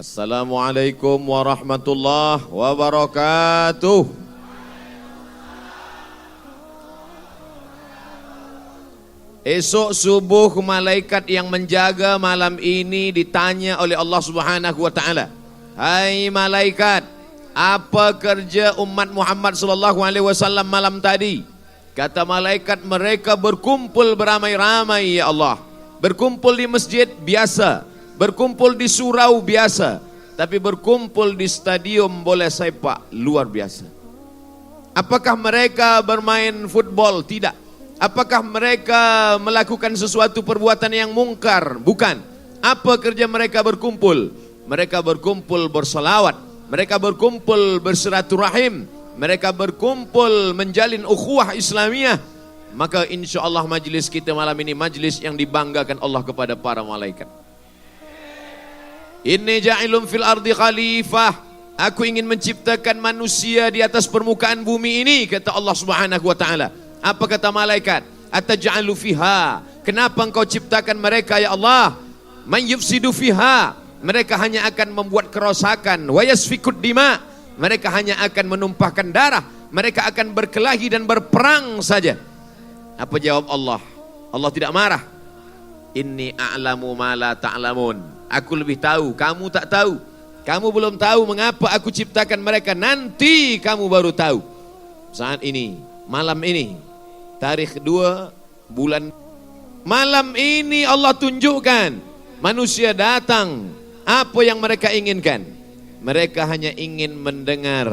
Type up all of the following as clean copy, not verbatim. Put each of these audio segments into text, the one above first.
Assalamualaikum warahmatullahi wabarakatuh. Esok subuh malaikat yang menjaga malam ini ditanya oleh Allah Subhanahu wa taala, "Hai malaikat, apa kerja umat Muhammad sallallahu alaihi wasallam malam tadi?" Kata malaikat, mereka berkumpul beramai-ramai ya Allah. Berkumpul di masjid biasa, berkumpul di surau biasa, tapi berkumpul di stadium bola sepak luar biasa. Apakah mereka bermain football? Tidak. Apakah mereka melakukan sesuatu perbuatan yang mungkar? Bukan. Apa kerja mereka berkumpul? Mereka berkumpul bersalawat, mereka berkumpul bersilaturahim, mereka berkumpul menjalin ukhuwah Islamiyah. Maka insya Allah majlis kita malam ini majlis yang dibanggakan Allah kepada para malaikat. Inni ja'ilun fil ardi khalifah. Aku ingin menciptakan manusia di atas permukaan bumi ini, kata Allah Subhanahu wa taala. Apa kata malaikat? Ataj'alu fiha. Kenapa engkau ciptakan mereka ya Allah? Man yufsidu fiha. Mereka hanya akan membuat kerosakan. Wa yasfikud dima. Mereka hanya akan menumpahkan darah. Mereka akan berkelahi dan berperang saja. Apa jawab Allah? Allah tidak marah. Inni a'lamu ma la ta'lamun. Aku lebih tahu, kamu tak tahu. Kamu belum tahu mengapa aku ciptakan mereka. Nanti kamu baru tahu. Saat ini, malam ini, tarikh 2 bulan. Malam ini Allah tunjukkan. Manusia datang. Apa yang mereka inginkan? Mereka hanya ingin mendengar.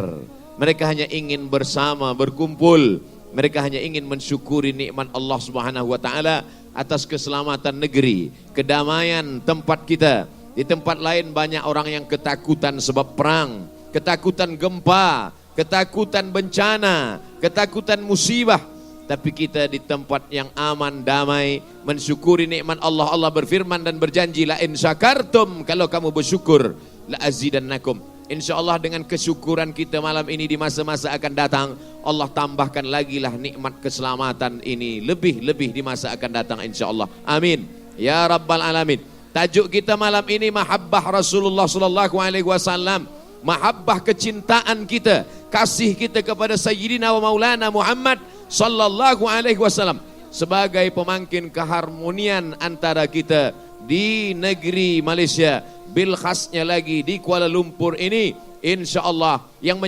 Mereka hanya ingin bersama, berkumpul. Mereka hanya ingin mensyukuri nikmat Allah Subhanahu wa taala atas keselamatan negeri, kedamaian tempat kita. Di tempat lain banyak orang yang ketakutan sebab perang, ketakutan gempa, ketakutan bencana, ketakutan musibah. Tapi kita di tempat yang aman, damai, mensyukuri nikmat Allah. Allah berfirman dan berjanji, la in syakartum, kalau kamu bersyukur, la azidannakum. InsyaAllah dengan kesyukuran kita malam ini di masa-masa akan datang, Allah tambahkan lagi lah nikmat keselamatan ini lebih-lebih di masa akan datang insyaAllah. Amin. Ya Rabbal Alamin. Tajuk kita malam ini mahabbah Rasulullah sallallahu alaihi wasallam. Mahabbah kecintaan kita, kasih kita kepada Sayyidina wa Maulana Muhammad sallallahu alaihi wasallam sebagai pemangkin keharmonian antara kita di negeri Malaysia, bil khasnya lagi di Kuala Lumpur ini, insyaallah yang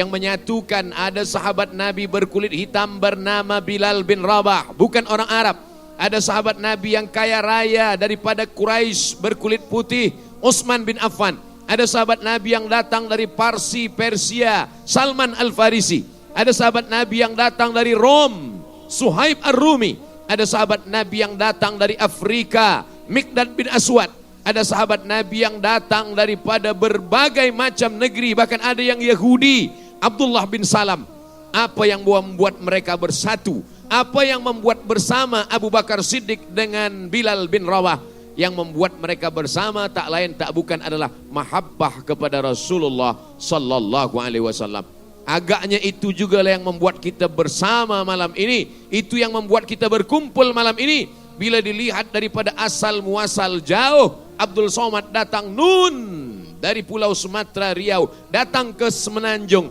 menyatukan ada sahabat Nabi berkulit hitam bernama Bilal bin Rabah, bukan orang Arab. Ada sahabat Nabi yang kaya raya daripada Quraisy berkulit putih, Utsman bin Affan. Ada sahabat Nabi yang datang dari Parsi, Persia, Salman Al-Farisi. Ada sahabat Nabi yang datang dari Rom, Suhaib Ar-Rumi. Ada sahabat Nabi yang datang dari Afrika, Miqdad bin Aswad. Ada sahabat Nabi yang datang daripada berbagai macam negeri, bahkan ada yang Yahudi, Abdullah bin Salam. Apa yang membuat mereka bersatu? Apa yang membuat bersama Abu Bakar Siddiq dengan Bilal bin Rabah? Yang membuat mereka bersama tak lain tak bukan adalah mahabbah kepada Rasulullah sallallahu alaihi wasallam. Agaknya itu juga lah yang membuat kita bersama malam ini. Itu yang membuat kita berkumpul malam ini. Bila dilihat daripada asal muasal jauh, Abdul Somad datang dari Pulau Sumatera, Riau, datang ke Semenanjung.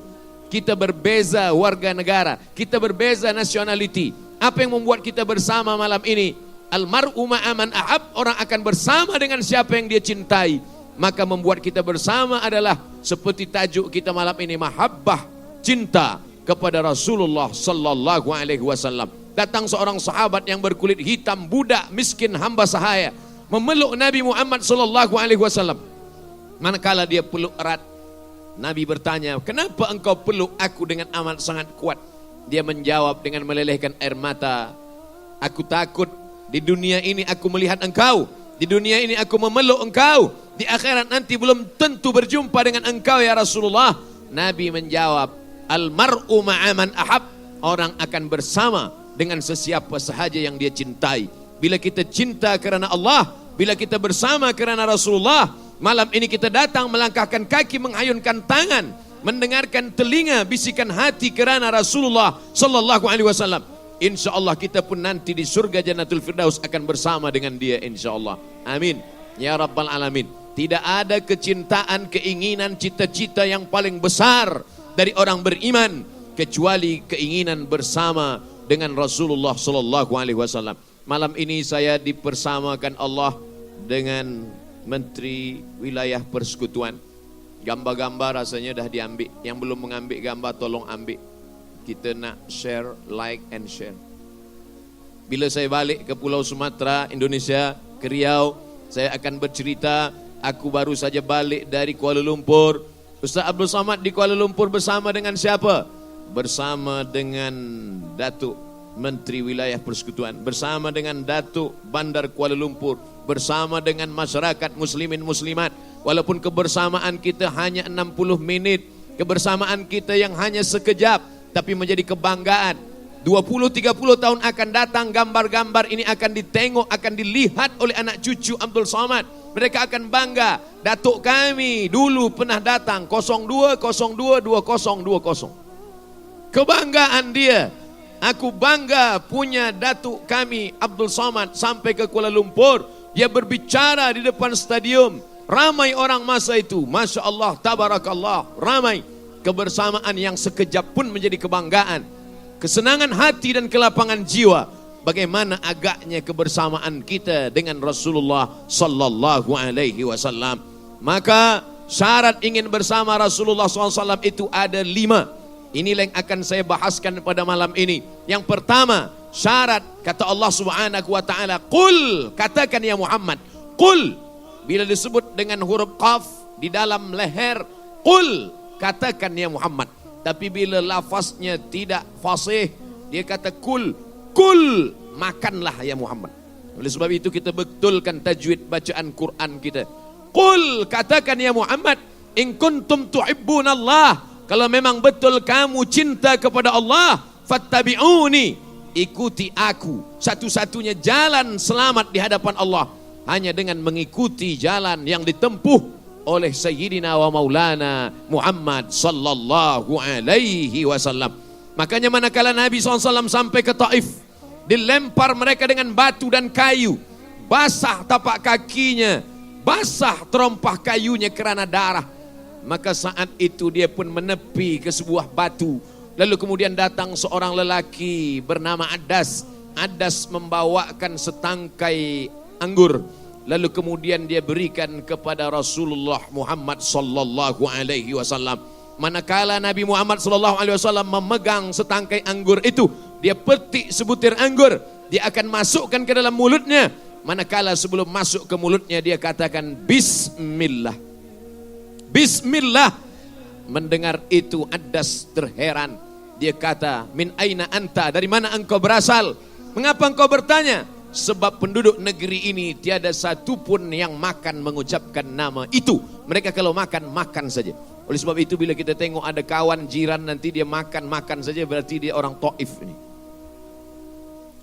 Kita berbeza warga negara, kita berbeza nationality. Apa yang membuat kita bersama malam ini? Almar'u ma'aman ahab, orang akan bersama dengan siapa yang dia cintai. Maka membuat kita bersama adalah seperti tajuk kita malam ini, mahabbah, cinta kepada Rasulullah sallallahu alaihi wasallam. Datang seorang sahabat yang berkulit hitam, budak miskin hamba sahaya, memeluk Nabi Muhammad sallallahu alaihi wasallam. Manakala dia peluk erat, Nabi bertanya, "Kenapa engkau peluk aku dengan amat sangat kuat?" Dia menjawab dengan melelehkan air mata, "Aku takut di dunia ini aku melihat engkau, di dunia ini aku memeluk engkau, di akhirat nanti belum tentu berjumpa dengan engkau ya Rasulullah." Nabi menjawab, "Almar'u ma'aman ahab." Orang akan bersama dengan sesiapa sahaja yang dia cintai. Bila kita cinta kerana Allah, bila kita bersama kerana Rasulullah, malam ini kita datang melangkahkan kaki, menghayunkan tangan, mendengarkan telinga, bisikan hati kerana Rasulullah sallallahu alaihi wasallam. InsyaAllah kita pun nanti di surga Jannatul Firdaus akan bersama dengan dia insyaAllah. Amin. Ya Rabbal Alamin. Tidak ada kecintaan, keinginan, cita-cita yang paling besar dari orang beriman kecuali keinginan bersama dengan Rasulullah sallallahu alaihi wasallam. Malam ini saya dipersamakan Allah dengan Menteri Wilayah Persekutuan. Gambar-gambar rasanya dah diambil. Yang belum mengambil gambar tolong ambil. Kita nak share, like and share. Bila saya balik ke Pulau Sumatera, Indonesia, ke Riau, saya akan bercerita, aku baru saja balik dari Kuala Lumpur. Ustaz Abdul Somad di Kuala Lumpur bersama dengan siapa? Bersama dengan Datuk Menteri Wilayah Persekutuan, bersama dengan Datuk Bandar Kuala Lumpur, bersama dengan masyarakat muslimin muslimat. Walaupun kebersamaan kita hanya 60 menit, kebersamaan kita yang hanya sekejap, tapi menjadi kebanggaan. 20-30 tahun akan datang, gambar-gambar ini akan ditengok, akan dilihat oleh anak cucu Abdul Somad. Mereka akan bangga, datuk kami dulu pernah datang 02022020. Kebanggaan dia. Aku bangga punya datuk kami Abdul Somad sampai ke Kuala Lumpur. Dia berbicara di depan stadium. Ramai orang masa itu. Masya Allah, tabarakallah. Ramai. Kebersamaan yang sekejap pun menjadi kebanggaan. Kesenangan hati dan kelapangan jiwa. Bagaimana agaknya kebersamaan kita dengan Rasulullah sallallahu alaihi wasallam. Maka syarat ingin bersama Rasulullah SAW itu ada 5. Inilah yang akan saya bahaskan pada malam ini. Yang pertama, syarat kata Allah Subhanahu wa taala, "Qul", katakan ya Muhammad. Qul, bila disebut dengan huruf qaf di dalam leher, qul, katakan ya Muhammad. Tapi bila lafaznya tidak fasih, dia kata kul, kul, makanlah ya Muhammad. Oleh sebab itu kita betulkan tajwid bacaan Quran kita. Qul, katakan ya Muhammad, in kuntum tuhibbunallah, kalau memang betul kamu cinta kepada Allah, fattabi'uni, ikuti aku. Satu-satunya jalan selamat di hadapan Allah hanya dengan mengikuti jalan yang ditempuh oleh Sayyidina wa Maulana Muhammad sallallahu alaihi wasallam. Makanya manakala Nabi SAW sampai ke Taif, dilempar mereka dengan batu dan kayu, basah tapak kakinya, basah terompah kayunya kerana darah. Maka saat itu dia pun menepi ke sebuah batu. Lalu kemudian datang seorang lelaki bernama Adas. Adas membawakan setangkai anggur. Lalu kemudian dia berikan kepada Rasulullah Muhammad sallallahu alaihi wasallam. Manakala Nabi Muhammad sallallahu alaihi wasallam memegang setangkai anggur itu, dia petik sebutir anggur, dia akan masukkan ke dalam mulutnya. Manakala sebelum masuk ke mulutnya dia katakan bismillah. Bismillah. Mendengar itu Adas terheran. Dia kata, min aina anta, dari mana engkau berasal? Mengapa engkau bertanya? Sebab penduduk negeri ini tiada satu pun yang makan mengucapkan nama itu. Mereka kalau makan, makan saja. Oleh sebab itu bila kita tengok ada kawan jiran nanti dia makan saja, berarti dia orang Taif ini.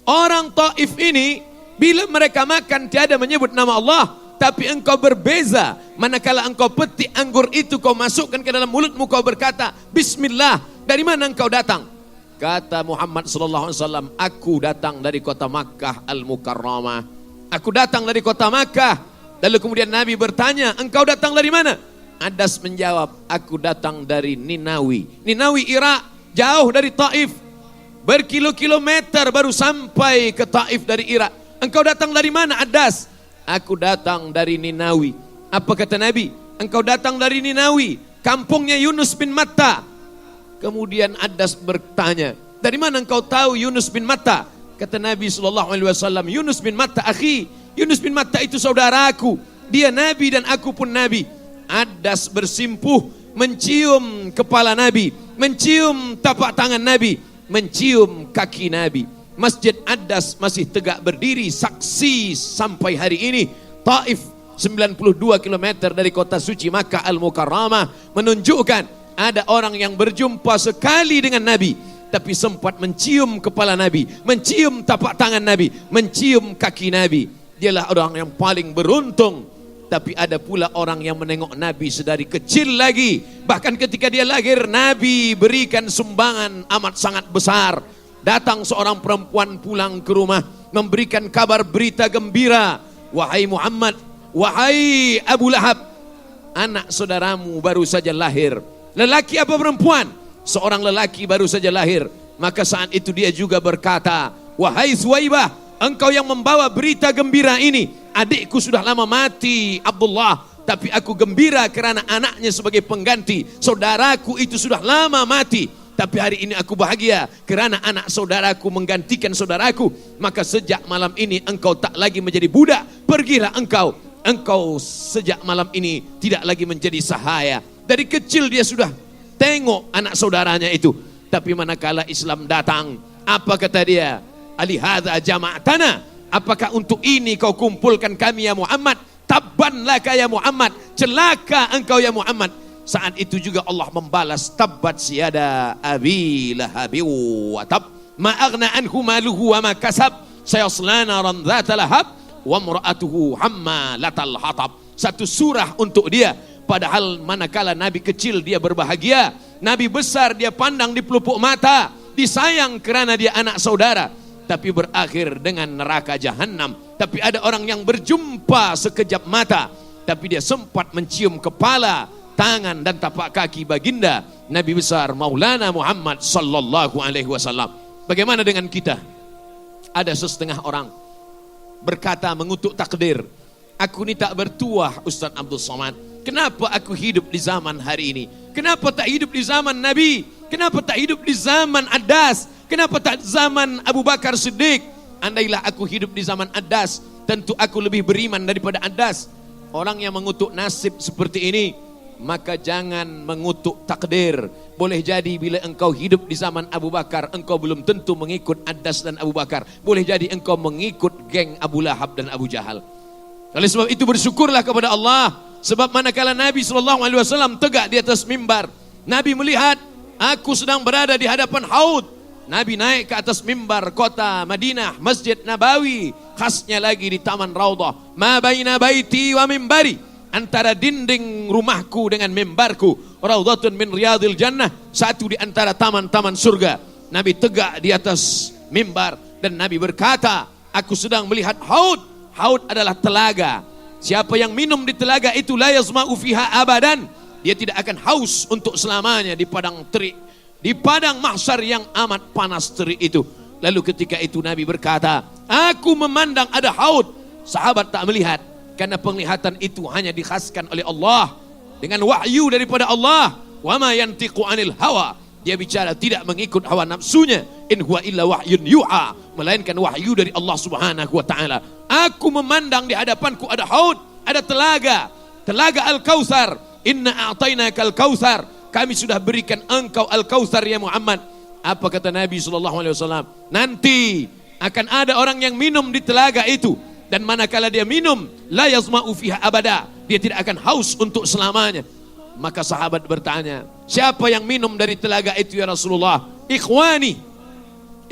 Orang Taif ini bila mereka makan tiada menyebut nama Allah. Tapi engkau berbeza, manakala engkau petik anggur itu, kau masukkan ke dalam mulutmu, kau berkata, Bismillah, dari mana engkau datang? Kata Muhammad SAW, aku datang dari kota Makkah Al-Mukarramah. Aku datang dari kota Makkah. Lalu kemudian Nabi bertanya, engkau datang dari mana? Adas menjawab, aku datang dari Ninawi. Ninawi Irak, jauh dari Taif. Berkilo-kilometer baru sampai ke Taif dari Irak. Engkau datang dari mana Adas? Aku datang dari Ninawi. Apa kata Nabi? Engkau datang dari Ninawi, kampungnya Yunus bin Matta. Kemudian Adas bertanya, dari mana engkau tahu Yunus bin Matta? Kata Nabi SAW, Yunus bin Matta akhi. Yunus bin Matta itu saudaraku. Dia Nabi dan aku pun Nabi. Adas bersimpuh, mencium kepala Nabi, mencium tapak tangan Nabi, mencium kaki Nabi. Masjid Adas masih tegak berdiri, saksi sampai hari ini. Taif 92 km dari kota suci Makkah Al-Mukarramah, menunjukkan ada orang yang berjumpa sekali dengan Nabi, tapi sempat mencium kepala Nabi, mencium tapak tangan Nabi, mencium kaki Nabi. Dialah orang yang paling beruntung. Tapi ada pula orang yang menengok Nabi sedari kecil lagi. Bahkan ketika dia lahir, Nabi berikan sumbangan amat sangat besar. Datang seorang perempuan pulang ke rumah, memberikan kabar berita gembira. Wahai Muhammad, wahai Abu Lahab, anak saudaramu baru saja lahir. Lelaki apa perempuan? Seorang lelaki baru saja lahir. Maka saat itu dia juga berkata, wahai Suwaibah, engkau yang membawa berita gembira ini. Adikku sudah lama mati, Abdullah, tapi aku gembira karena anaknya sebagai pengganti. Saudaraku itu sudah lama mati, tapi hari ini aku bahagia kerana anak saudaraku menggantikan saudaraku. Maka sejak malam ini engkau tak lagi menjadi budak. Pergilah engkau. Engkau sejak malam ini tidak lagi menjadi sahaya. Dari kecil dia sudah tengok anak saudaranya itu. Tapi manakala Islam datang, apa kata dia? Alihadza jama'tana. Apakah untuk ini kau kumpulkan kami ya Muhammad? Tabban laka ya Muhammad. Celaka engkau ya Muhammad. Saat itu juga Allah membalas, tabbat siyada abi lahabi wa tab. Ma aghna anhu maluhu wa ma kasab. Sayasla naran dzata lahab wa imra'atuhu hammalatal hatab. Satu surah untuk dia. Padahal manakala Nabi kecil dia berbahagia, Nabi besar dia pandang di pelupuk mata, disayang kerana dia anak saudara, tapi berakhir dengan neraka jahanam. Tapi ada orang yang berjumpa sekejap mata, tapi dia sempat mencium kepala, tangan dan tapak kaki baginda Nabi besar Maulana Muhammad sallallahu alaihi wasallam. Bagaimana dengan kita? Ada setengah orang berkata mengutuk takdir, aku ni tak bertuah Ustaz Abdul Somad. Kenapa aku hidup di zaman hari ini? Kenapa tak hidup di zaman Nabi? Kenapa tak hidup di zaman Adas? Kenapa tak zaman Abu Bakar Siddiq? Andailah aku hidup di zaman Adas, tentu aku lebih beriman daripada Adas. Orang yang mengutuk nasib seperti ini, maka jangan mengutuk takdir. Boleh jadi bila engkau hidup di zaman Abu Bakar, engkau belum tentu mengikut Adas dan Abu Bakar. Boleh jadi engkau mengikut geng Abu Lahab dan Abu Jahal. Oleh sebab itu bersyukurlah kepada Allah. Sebab manakala Nabi SAW tegak di atas mimbar, Nabi melihat aku sedang berada di hadapan haud. Nabi naik ke atas mimbar kota Madinah, Masjid Nabawi, khasnya lagi di Taman Raudhah. Ma baina baiti wa mimbari, antara dinding rumahku dengan mimbarku, Raudhatun min riyadil jannah, satu di antara taman-taman surga. Nabi tegak di atas mimbar dan Nabi berkata, aku sedang melihat haud. Haud adalah telaga. Siapa yang minum di telaga itu la yazma'u fiha abadan, dia tidak akan haus untuk selamanya di padang terik, di padang mahsyar yang amat panas terik itu. Lalu ketika itu Nabi berkata, aku memandang ada haud. Sahabat tak melihat, karena penglihatan itu hanya dikhaskan oleh Allah dengan wahyu daripada Allah. Wa ma yantiqu anil hawa, dia bicara tidak mengikut hawa nafsunya. In huwa illa wahyun yuha, melainkan wahyu dari Allah Subhanahu wa taala. Aku memandang di hadapanku ada haud, ada telaga, telaga Al-Kautsar. Inna a'tainaka Al-Kautsar, kami sudah berikan engkau Al-Kautsar ya Muhammad. Apa kata Nabi SAW? Nanti akan ada orang yang minum di telaga itu, dan manakala dia minum, la yazma'u fiha abada, dia tidak akan haus untuk selamanya. Maka sahabat bertanya, siapa yang minum dari telaga itu ya Rasulullah? Ikhwani,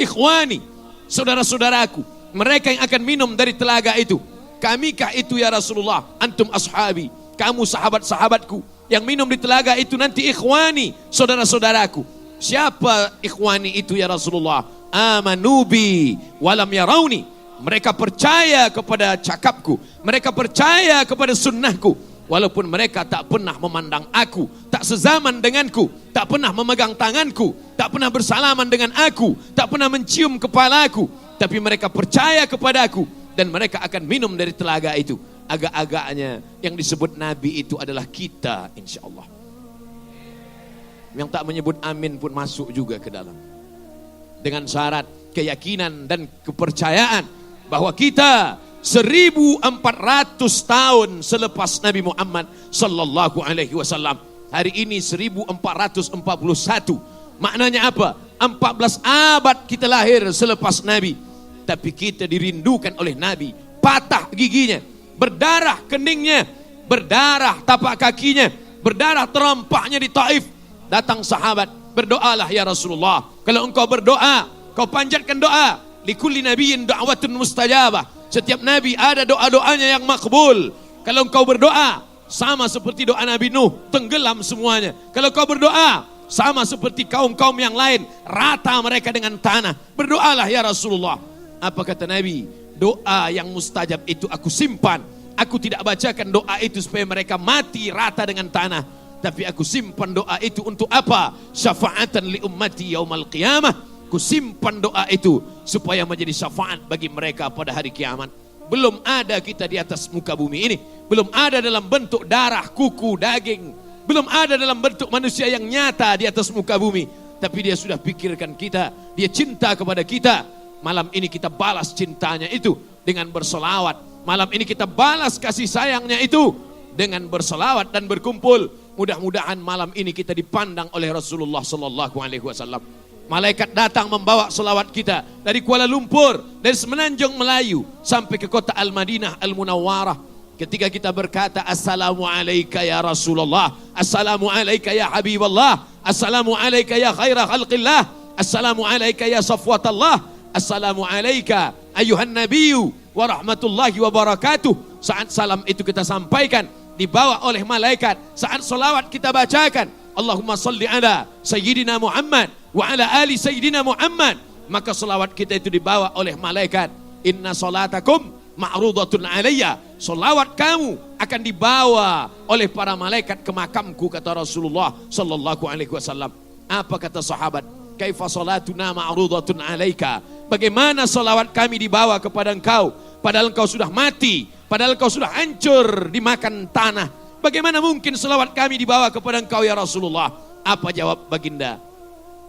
ikhwani, saudara-saudaraku, mereka yang akan minum dari telaga itu. Kamikah itu ya Rasulullah? Antum ashabi, kamu sahabat-sahabatku. Yang minum di telaga itu nanti ikhwani, saudara-saudaraku. Siapa ikhwani itu ya Rasulullah? Amanubi walam yarawni, mereka percaya kepada cakapku, mereka percaya kepada sunnahku, walaupun mereka tak pernah memandang aku, tak sezaman denganku, tak pernah memegang tanganku, tak pernah bersalaman dengan aku, tak pernah mencium kepalaku, tapi mereka percaya kepadaku dan mereka akan minum dari telaga itu. Agak-agaknya yang disebut Nabi itu adalah kita, insya Allah. Yang tak menyebut amin pun masuk juga ke dalam, dengan syarat keyakinan dan kepercayaan bahwa kita 1400 tahun selepas Nabi Muhammad sallallahu alaihi wasallam. Hari ini 1441. Maknanya apa? 14 abad kita lahir selepas Nabi, tapi kita dirindukan oleh Nabi. Patah giginya, berdarah keningnya, berdarah tapak kakinya, berdarah terompahnya di Taif. Datang sahabat, berdoalah ya Rasulullah. Kalau engkau berdoa, kau panjatkan doa. Likulli nabiyyin da'watun mustajabah. Setiap nabi ada doa-doanya yang makbul. Kalau engkau berdoa, sama seperti doa Nabi Nuh, tenggelam semuanya. Kalau kau berdoa, sama seperti kaum-kaum yang lain, rata mereka dengan tanah. Berdoalah ya Rasulullah. Apa kata Nabi? Doa yang mustajab itu aku simpan, Aku tidak bacakan doa itu supaya mereka mati rata dengan tanah, tapi aku simpan doa itu untuk apa? Syafa'atan li ummati yaumal qiyamah. Aku simpan doa itu supaya menjadi syafaat bagi mereka pada hari kiamat. Belum ada kita di atas muka bumi ini, belum ada dalam bentuk darah, kuku, daging, belum ada dalam bentuk manusia yang nyata di atas muka bumi, tapi dia sudah pikirkan kita, dia cinta kepada kita. Malam ini kita balas cintanya itu dengan bersolawat. Malam ini kita balas kasih sayangnya itu dengan bersolawat dan berkumpul. Mudah-mudahan malam ini kita dipandang oleh Rasulullah Sallallahu Alaihi Wasallam. Malaikat datang membawa solawat kita dari Kuala Lumpur, dari semenanjung Melayu sampai ke kota Al-Madinah Al-Munawwarah. Ketika kita berkata Assalamu alayka ya Rasulullah, Assalamu alayka ya Habiballah, Assalamu alayka ya khaira khalqillah, Assalamu alayka ya safwatallah, Assalamu alayka ayuhan nabiyyu wa rahmatullahi wa barakatuh. Saat salam itu kita sampaikan, dibawa oleh malaikat. Saat solawat kita bacakan Allahumma salli ala Sayyidina Muhammad wa ala ali Sayyidina Muhammad, maka solawat kita itu dibawa oleh malaikat. Inna salatakum ma'rudatun alayya, solawat kamu akan dibawa oleh para malaikat ke makamku, kata Rasulullah Sallallahu Alaihi Wasallam. Apa kata sahabat? Kaifa salatuna ma'rudatun alaika, bagaimana solawat kami dibawa kepada engkau, padahal engkau sudah mati, padahal engkau sudah hancur dimakan tanah. Bagaimana mungkin solawat kami dibawa kepada engkau ya Rasulullah? Apa jawab baginda?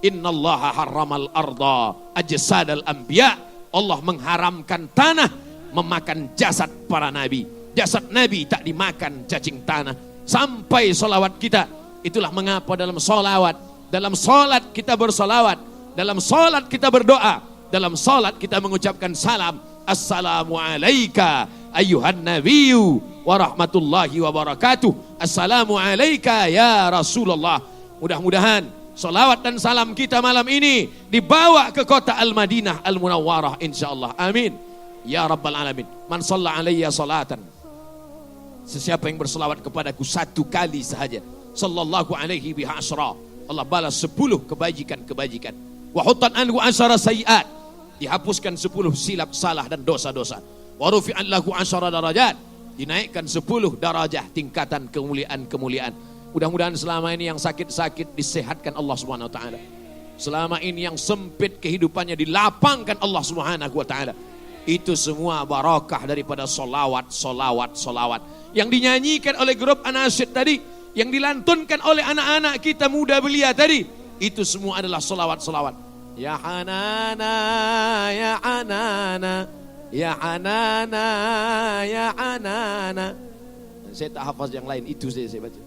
Innallaha harramal arda ajsadal anbiya, Allah mengharamkan tanah memakan jasad para nabi. Jasad nabi tak dimakan cacing tanah. Sampai solawat kita. Itulah mengapa dalam solawat, dalam solat kita bersolawat, dalam solat kita berdoa, dalam solat kita mengucapkan salam. Assalamu alayka ayuhan nabiyyu wa rahmatullahi wa barakatuh. Assalamu alayka ya Rasulullah. Mudah-mudahan solawat dan salam kita malam ini dibawa ke kota Al-Madinah Al-Munawwarah insyaallah. Amin ya rabbal alamin. Man shalla alayya salatan, sesiapa yang berselawat kepadaku satu kali sahaja, sallallahu alaihi biha asyra, Allah balas 10 kebajikan-kebajikan. Wa hutan anhu asyara sayiat, dihapuskan 10 silap salah dan dosa-dosa. Wa rufi'an lahu asyara darajat, dinaikkan 10 darajah tingkatan kemuliaan-kemuliaan. Mudah-mudahan selama ini yang sakit-sakit disehatkan Allah Subhanahu wa taala. Selama ini yang sempit kehidupannya dilapangkan Allah Subhanahu wa taala. Itu semua barakah daripada solawat, solawat, solawat yang dinyanyikan oleh grup Anasyid tadi, yang dilantunkan oleh anak-anak kita muda belia tadi. Itu semua adalah solawat-solawat. Ya Hanana, ya Hanana, ya Hanana, ya Hanana. Saya tak hafaz yang lain, itu saya baca.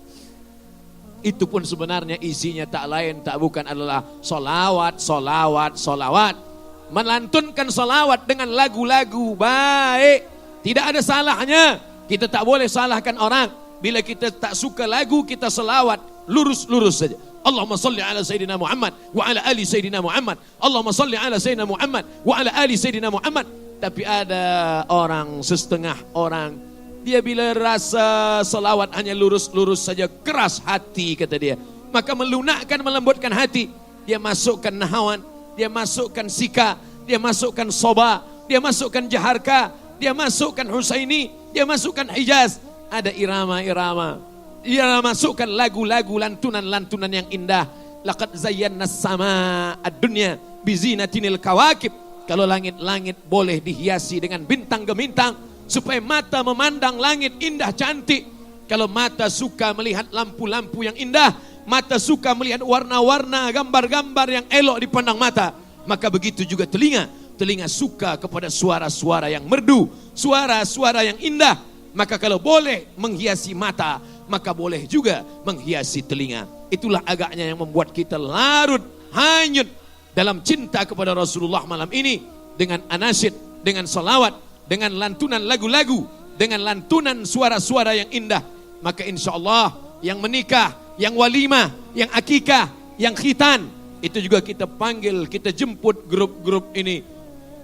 Itu pun sebenarnya isinya tak lain tak bukan adalah solawat, solawat, solawat. Melantunkan solawat dengan lagu-lagu baik, tidak ada salahnya. Kita tak boleh salahkan orang. Bila kita tak suka lagu, kita selawat lurus-lurus saja. Allahumma salli ala Sayyidina Muhammad wa ala ali Sayyidina Muhammad. Allahumma salli ala Sayyidina Muhammad wa ala ali Sayyidina Muhammad. Tapi ada orang, setengah orang, dia bila rasa selawat hanya lurus-lurus saja, keras hati kata dia, maka melunakkan, melembutkan hati, dia masukkan nahawan, dia masukkan sika, dia masukkan soba, dia masukkan jaharka, dia masukkan husaini, dia masukkan hijaz. Ada irama-irama, dia masukkan lagu-lagu, lantunan-lantunan yang indah. Laqad zayyana as-samaa ad-dunya bizinatinil kawakib. Kalau langit-langit boleh dihiasi dengan bintang gemintang, supaya mata memandang langit indah cantik. Kalau mata suka melihat lampu-lampu yang indah, mata suka melihat warna-warna, gambar-gambar yang elok dipandang mata, maka begitu juga telinga. Telinga suka kepada suara-suara yang merdu, suara-suara yang indah. Maka kalau boleh menghiasi mata, maka boleh juga menghiasi telinga. Itulah agaknya yang membuat kita larut, hanyut dalam cinta kepada Rasulullah malam ini. Dengan anasyid, dengan salawat, dengan lantunan lagu-lagu, dengan lantunan suara-suara yang indah. Maka insya Allah yang menikah, yang walimah, yang akikah, yang khitan, itu juga kita panggil, kita jemput grup-grup ini.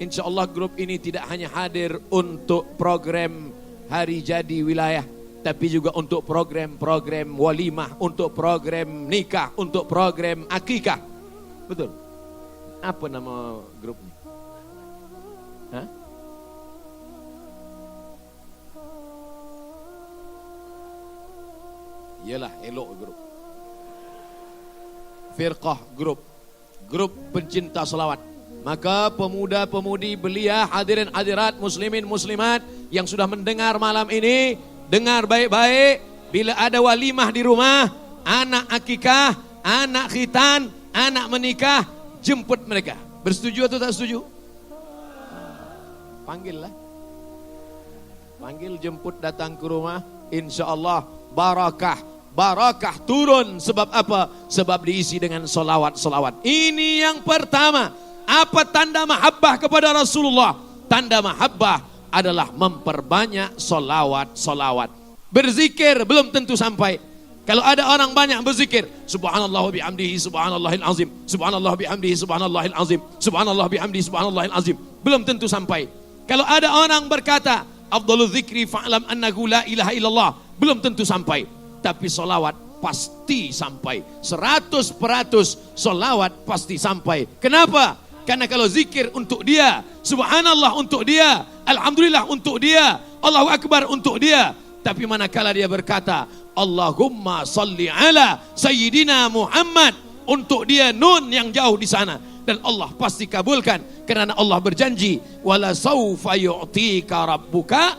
Insya Allah grup ini tidak hanya hadir untuk program hari jadi wilayah, tapi juga untuk program-program walimah, untuk program nikah, untuk program akikah. Betul? Apa nama grupnya? Hah? Yalah, elok grup. Firqah grup pencinta salawat. Maka pemuda-pemudi belia, hadirin hadirat, muslimin muslimat yang sudah mendengar malam ini, dengar baik-baik. Bila ada walimah di rumah, anak akikah, anak khitan, anak menikah, jemput mereka. Bersetuju atau tak setuju? Panggillah. Panggil, jemput, datang ke rumah. Insya Allah barakah turun. Sebab apa? Sebab diisi dengan solawat. Ini yang pertama. Apa tanda mahabbah kepada Rasulullah? Tanda mahabbah adalah memperbanyak solawat. Berzikir belum tentu sampai. Kalau ada orang banyak berzikir, subhanallah wa bihamdihi subhanallahil azim, subhanallah bihamdihi subhanallahil azim, subhanallah bihamdihi subhanallahil azim, belum tentu sampai. Kalau ada orang berkata afdhalul dzikri fa'lam annahu la ilaha illallah, belum tentu sampai. Tapi solawat pasti sampai. 100% solawat pasti sampai. Kenapa? Karena kalau zikir untuk dia, subhanallah untuk dia, alhamdulillah untuk dia, Allahu akbar untuk dia. Tapi manakala dia berkata Allahumma salli ala Sayyidina Muhammad, untuk dia nun yang jauh di sana, dan Allah pasti kabulkan, karena Allah berjanji wala saufa yu'tika rabbuka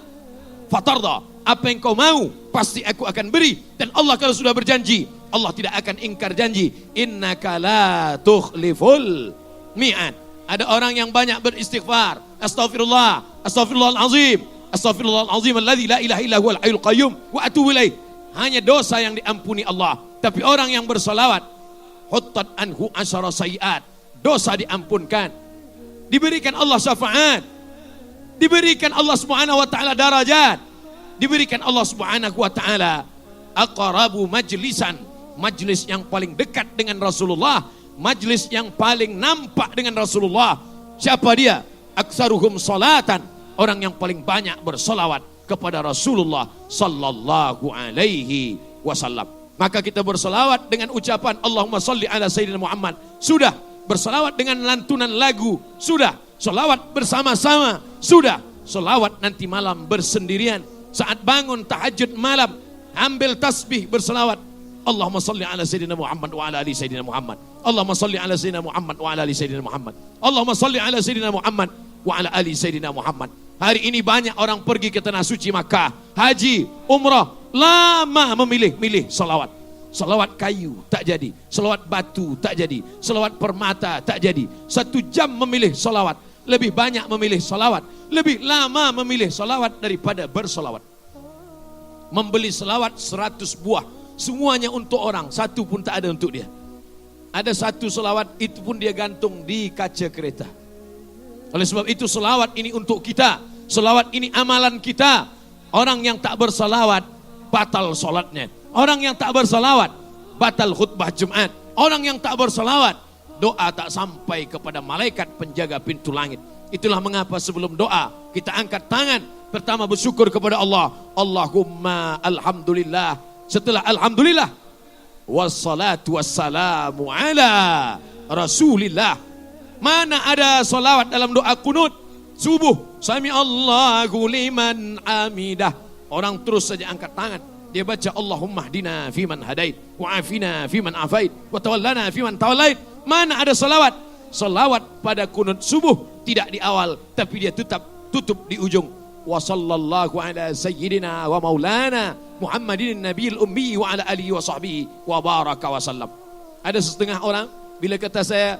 fatarda, apa yang kau mau pasti aku akan beri. Dan Allah kalau sudah berjanji, Allah tidak akan ingkar janji. Innaka la tukhliful mi'ad. Ada orang yang banyak beristighfar, astaghfirullahalazim, astaghfirullahalazim alladzi la ilaha illa huwal hayyul qayyum wa atubu ilaih. Hanya dosa yang diampuni Allah. Tapi orang yang bersolawat, huttat anhu asyara sayiat, dosa diampunkan, diberikan Allah syafaat, diberikan Allah subhanahu wa ta'ala darajat, diberikan Allah subhanahu wa ta'ala aqrabu majlisan, majlis yang paling dekat dengan Rasulullah, majlis yang paling nampak dengan Rasulullah. Siapa dia? Aksaruhum salatan, orang yang paling banyak bersolawat kepada Rasulullah sallallahu alaihi wasallam. Maka kita bersolawat dengan ucapan Allahumma salli ala Sayyidina Muhammad. Sudah. Bersolawat dengan lantunan lagu. Sudah. Solawat bersama-sama. Sudah. Solawat nanti malam bersendirian. Saat bangun tahajud malam, ambil tasbih bersolawat. Allahumma salli ala Sayyidina Muhammad wa ala ali Sayyidina Muhammad. Allahumma salli ala Sayyidina Muhammad wa ala ali Sayyidina Muhammad. Allahumma salli ala Sayyidina Muhammad wa ala ali Sayyidina Muhammad. Hari ini banyak orang pergi ke tanah suci Makkah, haji, umrah, lama memilih salawat. Salawat kayu tak jadi, salawat batu tak jadi, salawat permata tak jadi. 1 jam memilih salawat, lebih banyak memilih salawat, lebih lama memilih salawat daripada bersalawat. Membeli salawat 100 buah, semuanya untuk orang, 1 pun tak ada untuk dia. Ada 1 salawat, itu pun dia gantung di kaca kereta. Oleh sebab itu salawat ini untuk kita, salawat ini amalan kita. Orang yang tak bersalawat batal solatnya, orang yang tak bersalawat batal khutbah Jumat, orang yang tak bersalawat doa tak sampai kepada malaikat penjaga pintu langit. Itulah mengapa sebelum doa kita angkat tangan, pertama bersyukur kepada Allah, Allahumma alhamdulillah. Setelah alhamdulillah, wassalatu wassalamu ala rasulillah. Mana ada salawat dalam doa kunut subuh, sami Allahu liman hamidah, orang terus saja angkat tangan, dia baca Allahumma hdina fiman hadait, wa afina fiman afait, wa tawallana fiman tawallait. Mana ada salawat? Salawat pada kunut subuh tidak di awal, tapi dia tutup di ujung. Wa sallallahu ala sayyidina wa maulana Muhammadin nabiyil ummi wa ala alihi wa sahbihi wa baraka wa sallam. Ada setengah orang bila kata saya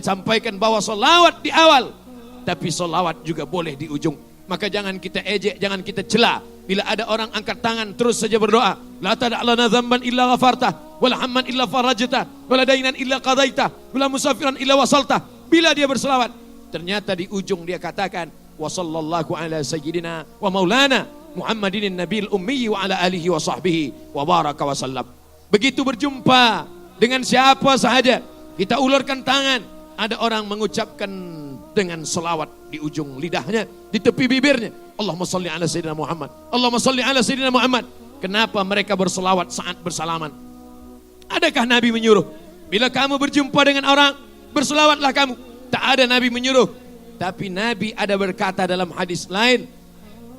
sampaikan bahwa salawat di awal, tapi salawat juga boleh di ujung. Maka jangan kita ejek, jangan kita cela. Bila ada orang angkat tangan terus saja berdoa, la tada'lana dzamban illa ghafartah, wala hamman illa farajtah, wala dainan illa qadaitah, wala musafiran illa wasaltah. Bila dia berselawat, ternyata di ujung dia katakan wa sallallahu ala sayyidina wa maulana Muhammadin nabiyil ummi wa ala alihi wa sahbihi wa baraka wa sallam. Begitu berjumpa dengan siapa sahaja, kita ulurkan tangan. Ada orang mengucapkan dengan selawat di ujung lidahnya, di tepi bibirnya, Allahumma salli ala Sayyidina Muhammad, Allahumma salli ala Sayyidina Muhammad. Kenapa mereka berselawat saat bersalaman? Adakah Nabi menyuruh? Bila kamu berjumpa dengan orang, berselawatlah kamu. Tak ada Nabi menyuruh. Tapi Nabi ada berkata dalam hadis lain,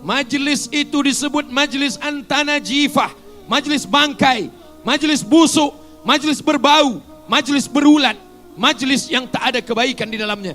majlis itu disebut majlis antana jifah, majelis bangkai, majelis busuk, majelis berbau, majelis berulat, majelis yang tak ada kebaikan di dalamnya.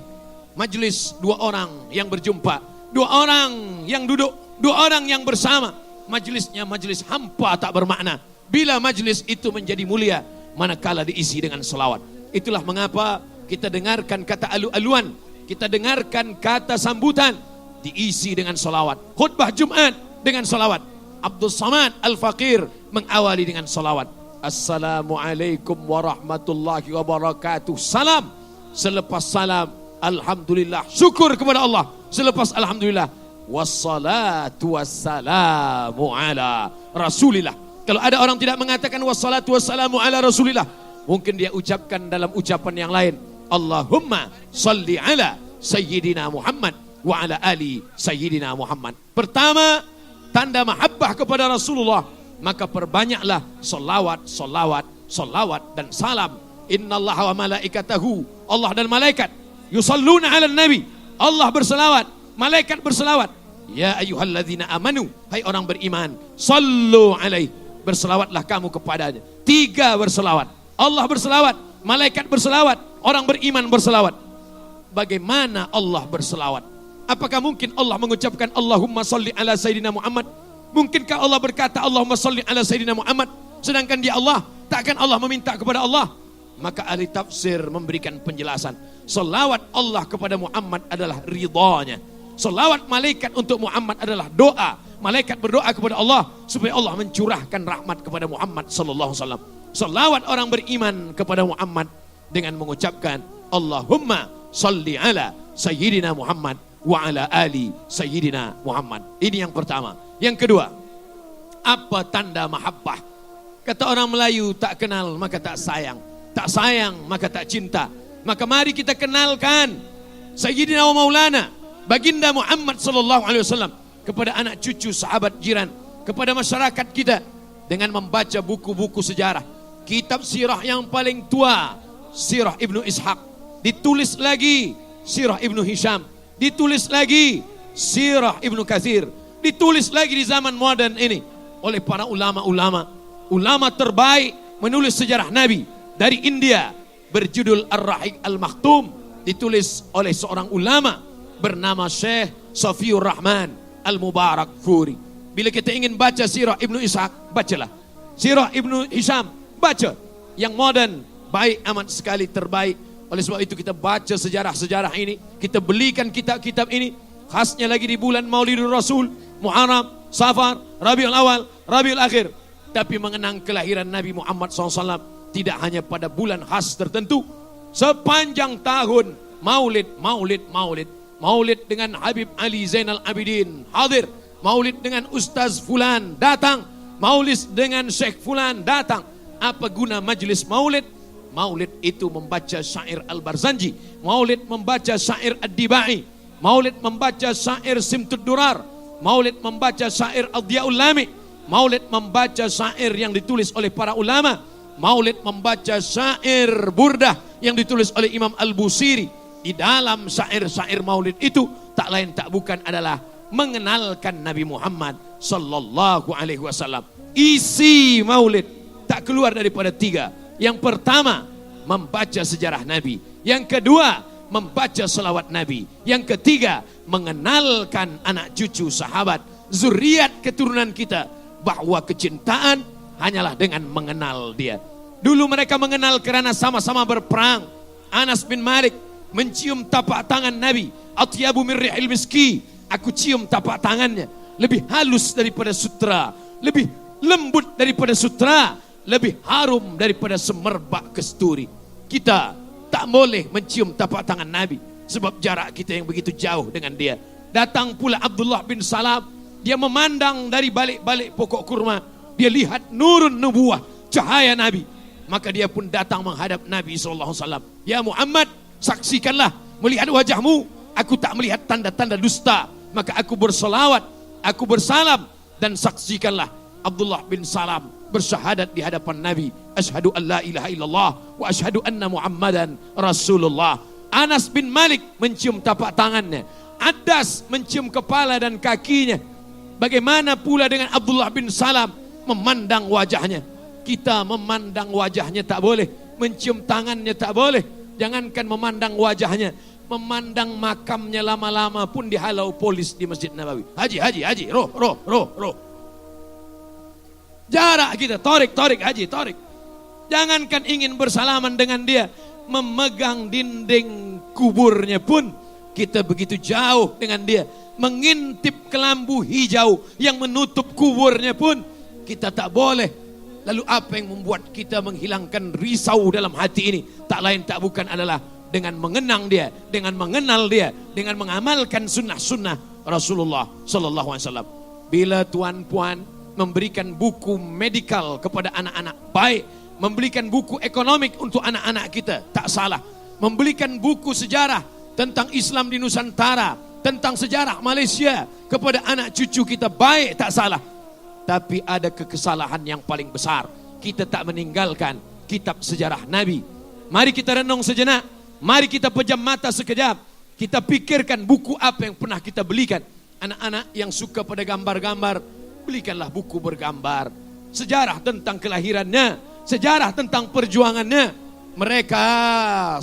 Majelis dua orang yang berjumpa, dua orang yang duduk, dua orang yang bersama. Majelisnya majelis hampa tak bermakna. Bila majelis itu menjadi mulia, manakala diisi dengan selawat. Itulah mengapa kita dengarkan kata alu-aluan, kita dengarkan kata sambutan, diisi dengan selawat. Khutbah Jumat dengan selawat. Abdul Samad Al-Faqir mengawali dengan selawat. Assalamualaikum warahmatullahi wabarakatuh. Salam. Selepas salam, alhamdulillah, syukur kepada Allah. Selepas alhamdulillah, wassalatu wassalamu ala rasulillah. Kalau ada orang tidak mengatakan wassalatu wassalamu ala rasulillah, mungkin dia ucapkan dalam ucapan yang lain. Allahumma salli ala sayyidina Muhammad wa ala ali sayyidina Muhammad. Pertama, tanda mahabbah kepada Rasulullah, maka perbanyaklah salawat, salawat, salawat dan salam. Innallaha wa malaikatahu, Allah dan malaikat, yusalluna ala nabi, Allah berselawat, malaikat berselawat. Ya ayyuhalladzina amanu, hai orang beriman, sallu alaihi, berselawatlah kamu kepadanya. 3 berselawat, Allah berselawat, malaikat berselawat, orang beriman berselawat. Bagaimana Allah berselawat? Apakah mungkin Allah mengucapkan Allahumma salli ala sayyidina Muhammad? Mungkinkah Allah berkata Allahumma salli ala sayyidina Muhammad sedangkan dia Allah? Takkan Allah meminta kepada Allah? Maka ahli tafsir memberikan penjelasan. Selawat Allah kepada Muhammad adalah ridhanya. Selawat malaikat untuk Muhammad adalah doa. Malaikat berdoa kepada Allah supaya Allah mencurahkan rahmat kepada Muhammad sallallahu alaihi wasallam. Selawat orang beriman kepada Muhammad dengan mengucapkan Allahumma salli ala sayyidina Muhammad wa ala ali sayyidina Muhammad. Ini yang pertama. Yang kedua, apa tanda mahabbah? Kata orang Melayu, tak kenal maka tak sayang, tak sayang maka tak cinta. Maka mari kita kenalkan Sayyidina wa Maulana Baginda Muhammad sallallahu alaihi wasallam kepada anak cucu, sahabat, jiran, kepada masyarakat kita dengan membaca buku-buku sejarah. Kitab sirah yang paling tua, Sirah Ibnu Ishaq, ditulis lagi Sirah Ibnu Hisham, ditulis lagi Sirah Ibnu Katsir, ditulis lagi di zaman modern ini oleh para ulama terbaik menulis sejarah Nabi dari India, berjudul Ar-Rahiq Al-Maktum, ditulis oleh seorang ulama bernama Syekh Safiur Rahman Al-Mubarak Furi. Bila kita ingin baca Sirah Ibnu Ishaq, bacalah Sirah Ibnu Hisham, baca yang modern, baik amat sekali, terbaik. Oleh sebab itu kita baca sejarah-sejarah ini, kita belikan kitab-kitab ini, khasnya lagi di bulan Maulidur Rasul, Muharram, Safar, Rabiul Awal, Rabiul Akhir. Tapi mengenang kelahiran Nabi Muhammad SAW tidak hanya pada bulan khas tertentu. Sepanjang tahun maulid, maulid, maulid. Maulid dengan Habib Ali Zainal Abidin hadir. Maulid dengan Ustaz Fulan datang. Maulid dengan Syekh Fulan datang. Apa guna majlis maulid? Maulid itu membaca syair Al-Barzanji. Maulid membaca syair Ad-Dibai. Maulid membaca syair Simtud Durar. Maulid membaca syair Ad-Diyaul Lami. Maulid membaca syair yang ditulis oleh para ulama. Maulid membaca syair burdah yang ditulis oleh Imam Al-Busiri. Di dalam syair-syair maulid itu tak lain tak bukan adalah mengenalkan Nabi Muhammad sallallahu alaihi wasallam. Isi maulid tak keluar daripada 3. Yang pertama, membaca sejarah Nabi. Yang kedua, membaca selawat Nabi. Yang ketiga, mengenalkan anak cucu sahabat, zuriat keturunan kita, bahwa kecintaan hanyalah dengan mengenal dia. Dulu mereka mengenal kerana sama-sama berperang. Anas bin Malik mencium tapak tangan Nabi. Atyabu min rihil miski, aku cium tapak tangannya, lebih halus daripada sutra, lebih lembut daripada sutra, lebih harum daripada semerbak kesturi. Kita tak boleh mencium tapak tangan Nabi sebab jarak kita yang begitu jauh dengan dia. Datang pula Abdullah bin Salam, dia memandang dari balik-balik pokok kurma, dia lihat nurun nubuwah, cahaya Nabi. Maka dia pun datang menghadap Nabi SAW. Ya Muhammad, saksikanlah, melihat wajahmu, aku tak melihat tanda-tanda dusta. Maka aku berselawat, aku bersalam, dan saksikanlah. Abdullah bin Salam bersyahadat di hadapan Nabi, asyhadu an la ilaha illallah wa asyhadu anna Muhammadan Rasulullah. Anas bin Malik mencium tapak tangannya, Adas mencium kepala dan kakinya. Bagaimana pula dengan Abdullah bin Salam? memandang wajahnya. Kita memandang wajahnya tak boleh, mencium tangannya tak boleh. Jangankan memandang wajahnya, memandang makamnya lama-lama pun dihalau polis di Masjid Nabawi. Haji, roh. Jarak kita, torik, haji, torik. Jangankan ingin bersalaman dengan dia, memegang dinding kuburnya pun kita begitu jauh dengan dia. Mengintip kelambu hijau yang menutup kuburnya pun kita tak boleh. Lalu apa yang membuat kita menghilangkan risau dalam hati ini? Tak lain tak bukan adalah dengan mengenang dia, dengan mengenal dia, dengan mengamalkan sunnah-sunnah Rasulullah Sallallahu Alaihi Wasallam. Bila tuan-puan memberikan buku medikal kepada anak-anak, baik. Memberikan buku ekonomik untuk anak-anak kita, tak salah. Memberikan buku sejarah tentang Islam di Nusantara, tentang sejarah Malaysia kepada anak cucu kita, baik, tak salah. Tapi ada kekesalahan yang paling besar. Kita tak meninggalkan kitab sejarah Nabi. Mari kita renung sejenak. Mari kita pejam mata sekejap. Kita pikirkan buku apa yang pernah kita belikan. Anak-anak yang suka pada gambar-gambar, belikanlah buku bergambar. Sejarah tentang kelahirannya, sejarah tentang perjuangannya. Mereka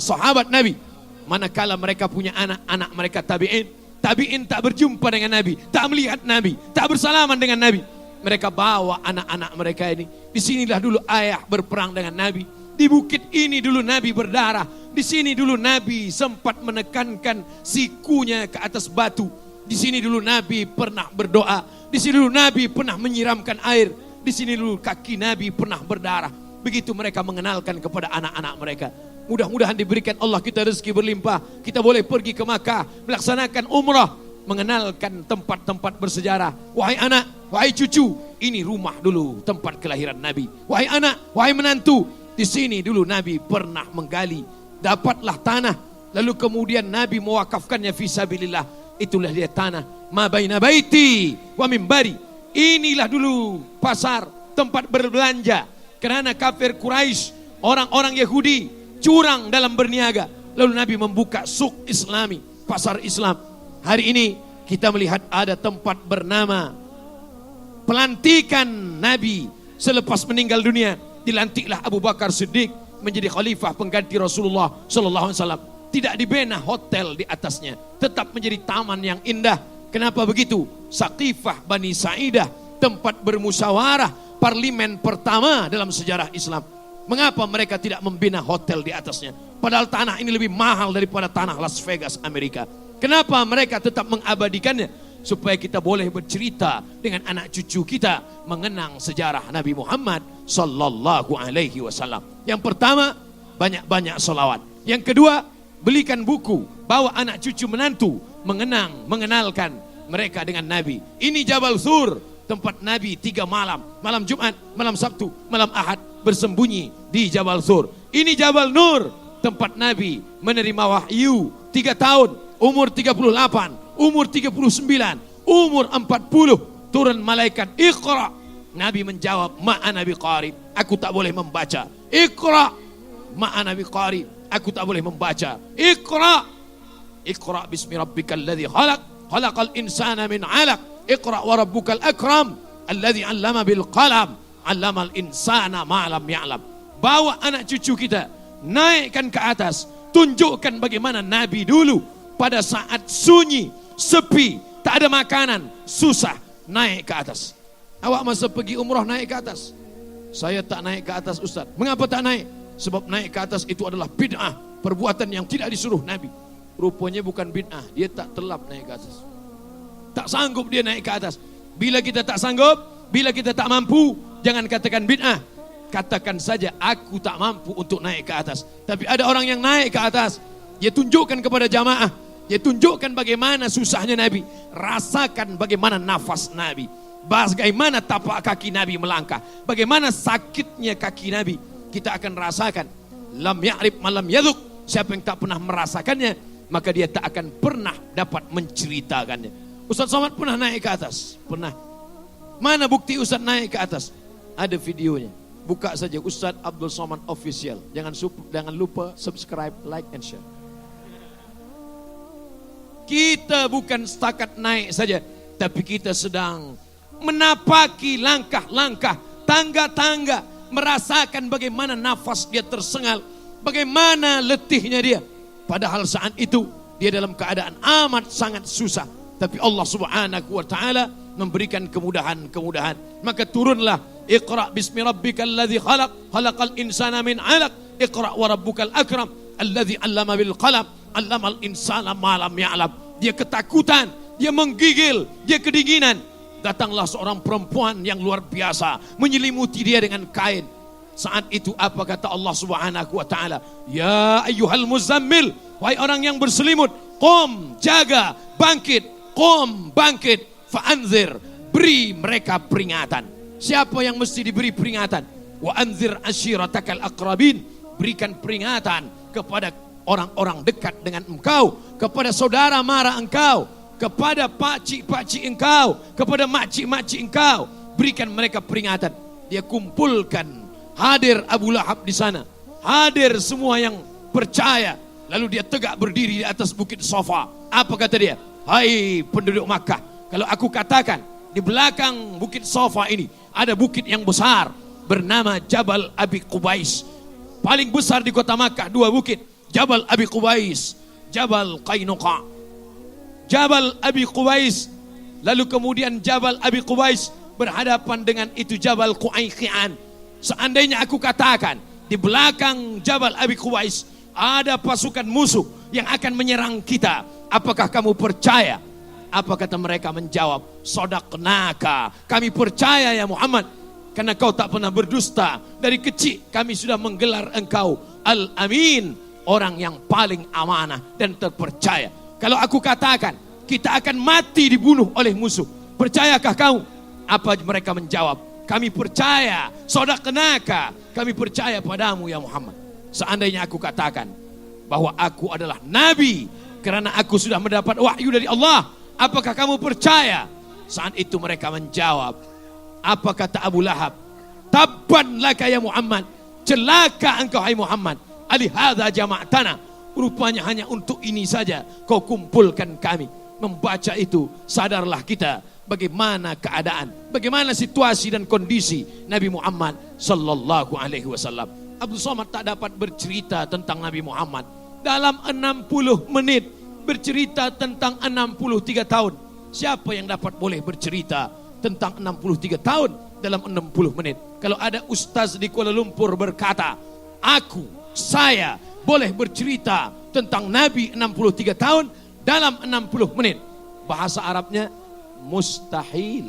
sahabat Nabi. Manakala mereka punya anak-anak mereka tabi'in. Tabi'in tak berjumpa dengan Nabi, tak melihat Nabi, tak bersalaman dengan Nabi. Mereka bawa anak-anak mereka ini. Disinilah dulu ayah berperang dengan Nabi. Di bukit ini dulu Nabi berdarah. Di sini dulu Nabi sempat menekankan sikunya ke atas batu. Di sini dulu Nabi pernah berdoa. Di sini dulu Nabi pernah menyiramkan air. Di sini dulu kaki Nabi pernah berdarah. Begitu mereka mengenalkan kepada anak-anak mereka. Mudah-mudahan diberikan Allah kita rezeki berlimpah. Kita boleh pergi ke Makkah, melaksanakan umrah, mengenalkan tempat-tempat bersejarah. Wahai anak, wahai cucu, ini rumah dulu tempat kelahiran Nabi. Wahai anak, wahai menantu, di sini dulu Nabi pernah menggali. Dapatlah tanah, lalu kemudian Nabi mewakafkannya fisabilillah. Itulah dia tanah ma baina baiti wa mimbari. Inilah dulu pasar, tempat berbelanja. Kerana kafir Quraisy, orang-orang Yahudi curang dalam berniaga. Lalu Nabi membuka suk Islami, pasar Islam. Hari ini kita melihat ada tempat bernama pelantikan Nabi selepas meninggal dunia. Dilantiklah Abu Bakar Siddiq menjadi khalifah pengganti Rasulullah Sallallahu Alaihi Wasallam. Tidak dibina hotel di atasnya, tetap menjadi taman yang indah. Kenapa begitu? Saqifah Bani Sa'idah, tempat bermusyawarah, parlimen pertama dalam sejarah Islam. Mengapa mereka tidak membina hotel di atasnya? Padahal tanah ini lebih mahal daripada tanah Las Vegas Amerika. Kenapa mereka tetap mengabadikannya? Supaya kita boleh bercerita dengan anak cucu kita mengenang sejarah Nabi Muhammad Sallallahu Alaihi Wasallam. Yang pertama, banyak-banyak salawat. Yang kedua, belikan buku, bawa anak cucu menantu mengenalkan mereka dengan Nabi. Ini Jabal Sur, tempat Nabi 3 malam. Malam Jumat, malam Sabtu, malam Ahad bersembunyi di Jabal Sur. Ini Jabal Nur, tempat Nabi menerima wahyu 3 tahun, umur 38, umur 39, umur 40, turun malaikat Iqra. Nabi menjawab, ma'ana biqari, aku tak boleh membaca. Iqra, ma'ana biqari, aku tak boleh membaca. Iqra, Iqra bismi rabbikal ladzi khalaq, khalaqal insana min 'alaq. Iqra wa rabbukal akram, alladzi 'allama bil qalam, 'allamal insana ma lam ya'lam. Bawa anak cucu kita, naikkan ke atas, tunjukkan bagaimana Nabi dulu pada saat sunyi, sepi, tak ada makanan, susah, naik ke atas. Awak masa pergi umrah naik ke atas? Saya tak naik ke atas, Ustaz. Mengapa tak naik? Sebab naik ke atas itu adalah bid'ah, perbuatan yang tidak disuruh Nabi. Rupanya bukan bid'ah, dia tak telap naik ke atas. Tak sanggup dia naik ke atas. Bila kita tak sanggup, bila kita tak mampu, jangan katakan bid'ah. Katakan saja aku tak mampu untuk naik ke atas. Tapi ada orang yang naik ke atas, dia tunjukkan kepada jamaah, dia tunjukkan bagaimana susahnya Nabi, rasakan bagaimana nafas Nabi, bagaimana tapak kaki Nabi melangkah, bagaimana sakitnya kaki Nabi. Kita akan rasakan. Lam ya'rif malam yaduk. Siapa yang tak pernah merasakannya, maka dia tak akan pernah dapat menceritakannya. Ustaz Somad pernah naik ke atas? Pernah. Mana bukti Ustaz naik ke atas? Ada videonya. Buka saja Ustaz Abdul Somad Official. Jangan lupa subscribe, like and share. Kita bukan setakat naik saja, tapi kita sedang menapaki langkah-langkah bertangga-tangga, merasakan bagaimana nafas dia tersengal, bagaimana letihnya dia. Padahal saat itu dia dalam keadaan amat sangat susah. Tapi Allah subhanahu wa ta'ala memberikan kemudahan-kemudahan. Maka turunlah, Iqra bismi rabbikal ladzi khalaq, khalaqal insana min 'alaq, Iqra wa rabbukal akram, alladzi 'allama bil qalam, 'allamal insana ma lam ya'lam. Dia ketakutan, dia menggigil, dia kedinginan. Datanglah seorang perempuan yang luar biasa, menyelimuti dia dengan kain. Saat itu apa kata Allah subhanahu wa ta'ala? Ya ayyuhal muzammil, wahai orang yang berselimut, qum, jaga, bangkit. Qum, bangkit, fa'anzir, beri mereka peringatan. Siapa yang mesti diberi peringatan? Wa anzir ashiratakal aqrabin, berikan peringatan kepada orang-orang dekat dengan engkau, kepada saudara mara engkau, kepada pakcik-pakcik engkau, kepada makcik-makcik engkau, berikan mereka peringatan. Dia kumpulkan, hadir Abu Lahab di sana, hadir semua yang percaya. Lalu dia tegak berdiri di atas bukit Safa. Apa kata dia? Hai penduduk Makkah, kalau aku katakan di belakang bukit Safa ini ada bukit yang besar bernama Jabal Abi Qubais. Paling besar di kota Makkah, dua bukit, Jabal Abi Qubais, Jabal Qainuqa. Jabal Abi Qubais, lalu kemudian Jabal Abi Qubais berhadapan dengan itu Jabal Qu'aiqi'an. Seandainya aku katakan di belakang Jabal Abi Qubais ada pasukan musuh yang akan menyerang kita, apakah kamu percaya? Apa kata mereka? Menjawab, Shadaqnaka, kami percaya ya Muhammad, karena kau tak pernah berdusta. Dari kecil kami sudah menggelar engkau Al-Amin, orang yang paling amanah dan terpercaya. Kalau aku katakan kita akan mati dibunuh oleh musuh, percayakah kamu? Apa mereka menjawab? Kami percaya. Shadaqnaka, kami percaya padamu ya Muhammad. Seandainya aku katakan bahwa aku adalah nabi karena aku sudah mendapat wahyu dari Allah, apakah kamu percaya? Saat itu mereka menjawab, apa kata Abu Lahab? Tabban laka ya Muhammad, celaka engkau hai Muhammad, alihadza jama'tana, rupanya hanya untuk ini saja kau kumpulkan kami. Membaca itu sadarlah kita bagaimana keadaan, bagaimana situasi dan kondisi Nabi Muhammad sallallahu alaihi wasallam. Abdul Somad tak dapat bercerita tentang Nabi Muhammad dalam 60 menit, bercerita tentang 63 tahun. Siapa yang dapat boleh bercerita tentang 63 tahun dalam 60 menit? Kalau ada ustaz di Kuala Lumpur berkata, saya boleh bercerita tentang Nabi 63 tahun dalam 60 menit. Bahasa Arabnya mustahil.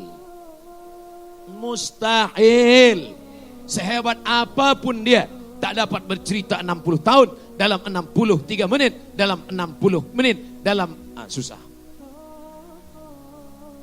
Mustahil. Sehebat apapun dia, tak dapat bercerita 60 tahun dalam 63 menit, dalam 60 menit, dalam susah.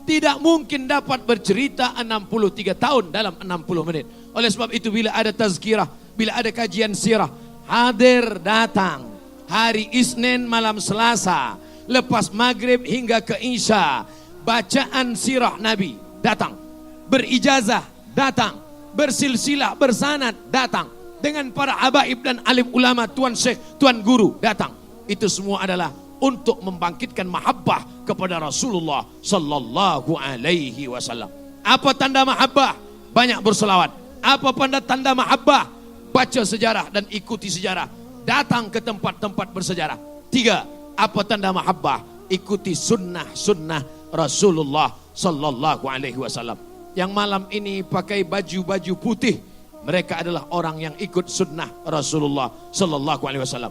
Tidak mungkin dapat bercerita 63 tahun dalam 60 menit. Oleh sebab itu bila ada tazkirah, bila ada kajian sirah, hadir datang. Hari Isnin malam Selasa, lepas maghrib hingga ke Isya, bacaan sirah Nabi datang. Berijazah datang. Bersilsilah, bersanad datang. Dengan para habaib dan alim ulama, tuan syekh, tuan guru datang. Itu semua adalah untuk membangkitkan mahabbah kepada Rasulullah sallallahu alaihi wasallam. Apa tanda mahabbah? Banyak berselawat. Apa tanda mahabbah? Baca sejarah dan ikuti sejarah. Datang ke tempat-tempat bersejarah. 3. Apa tanda mahabbah? Ikuti sunnah-sunnah Rasulullah sallallahu alaihi wasallam. Yang malam ini pakai baju-baju putih, mereka adalah orang yang ikut sunnah Rasulullah sallallahu alaihi wasallam.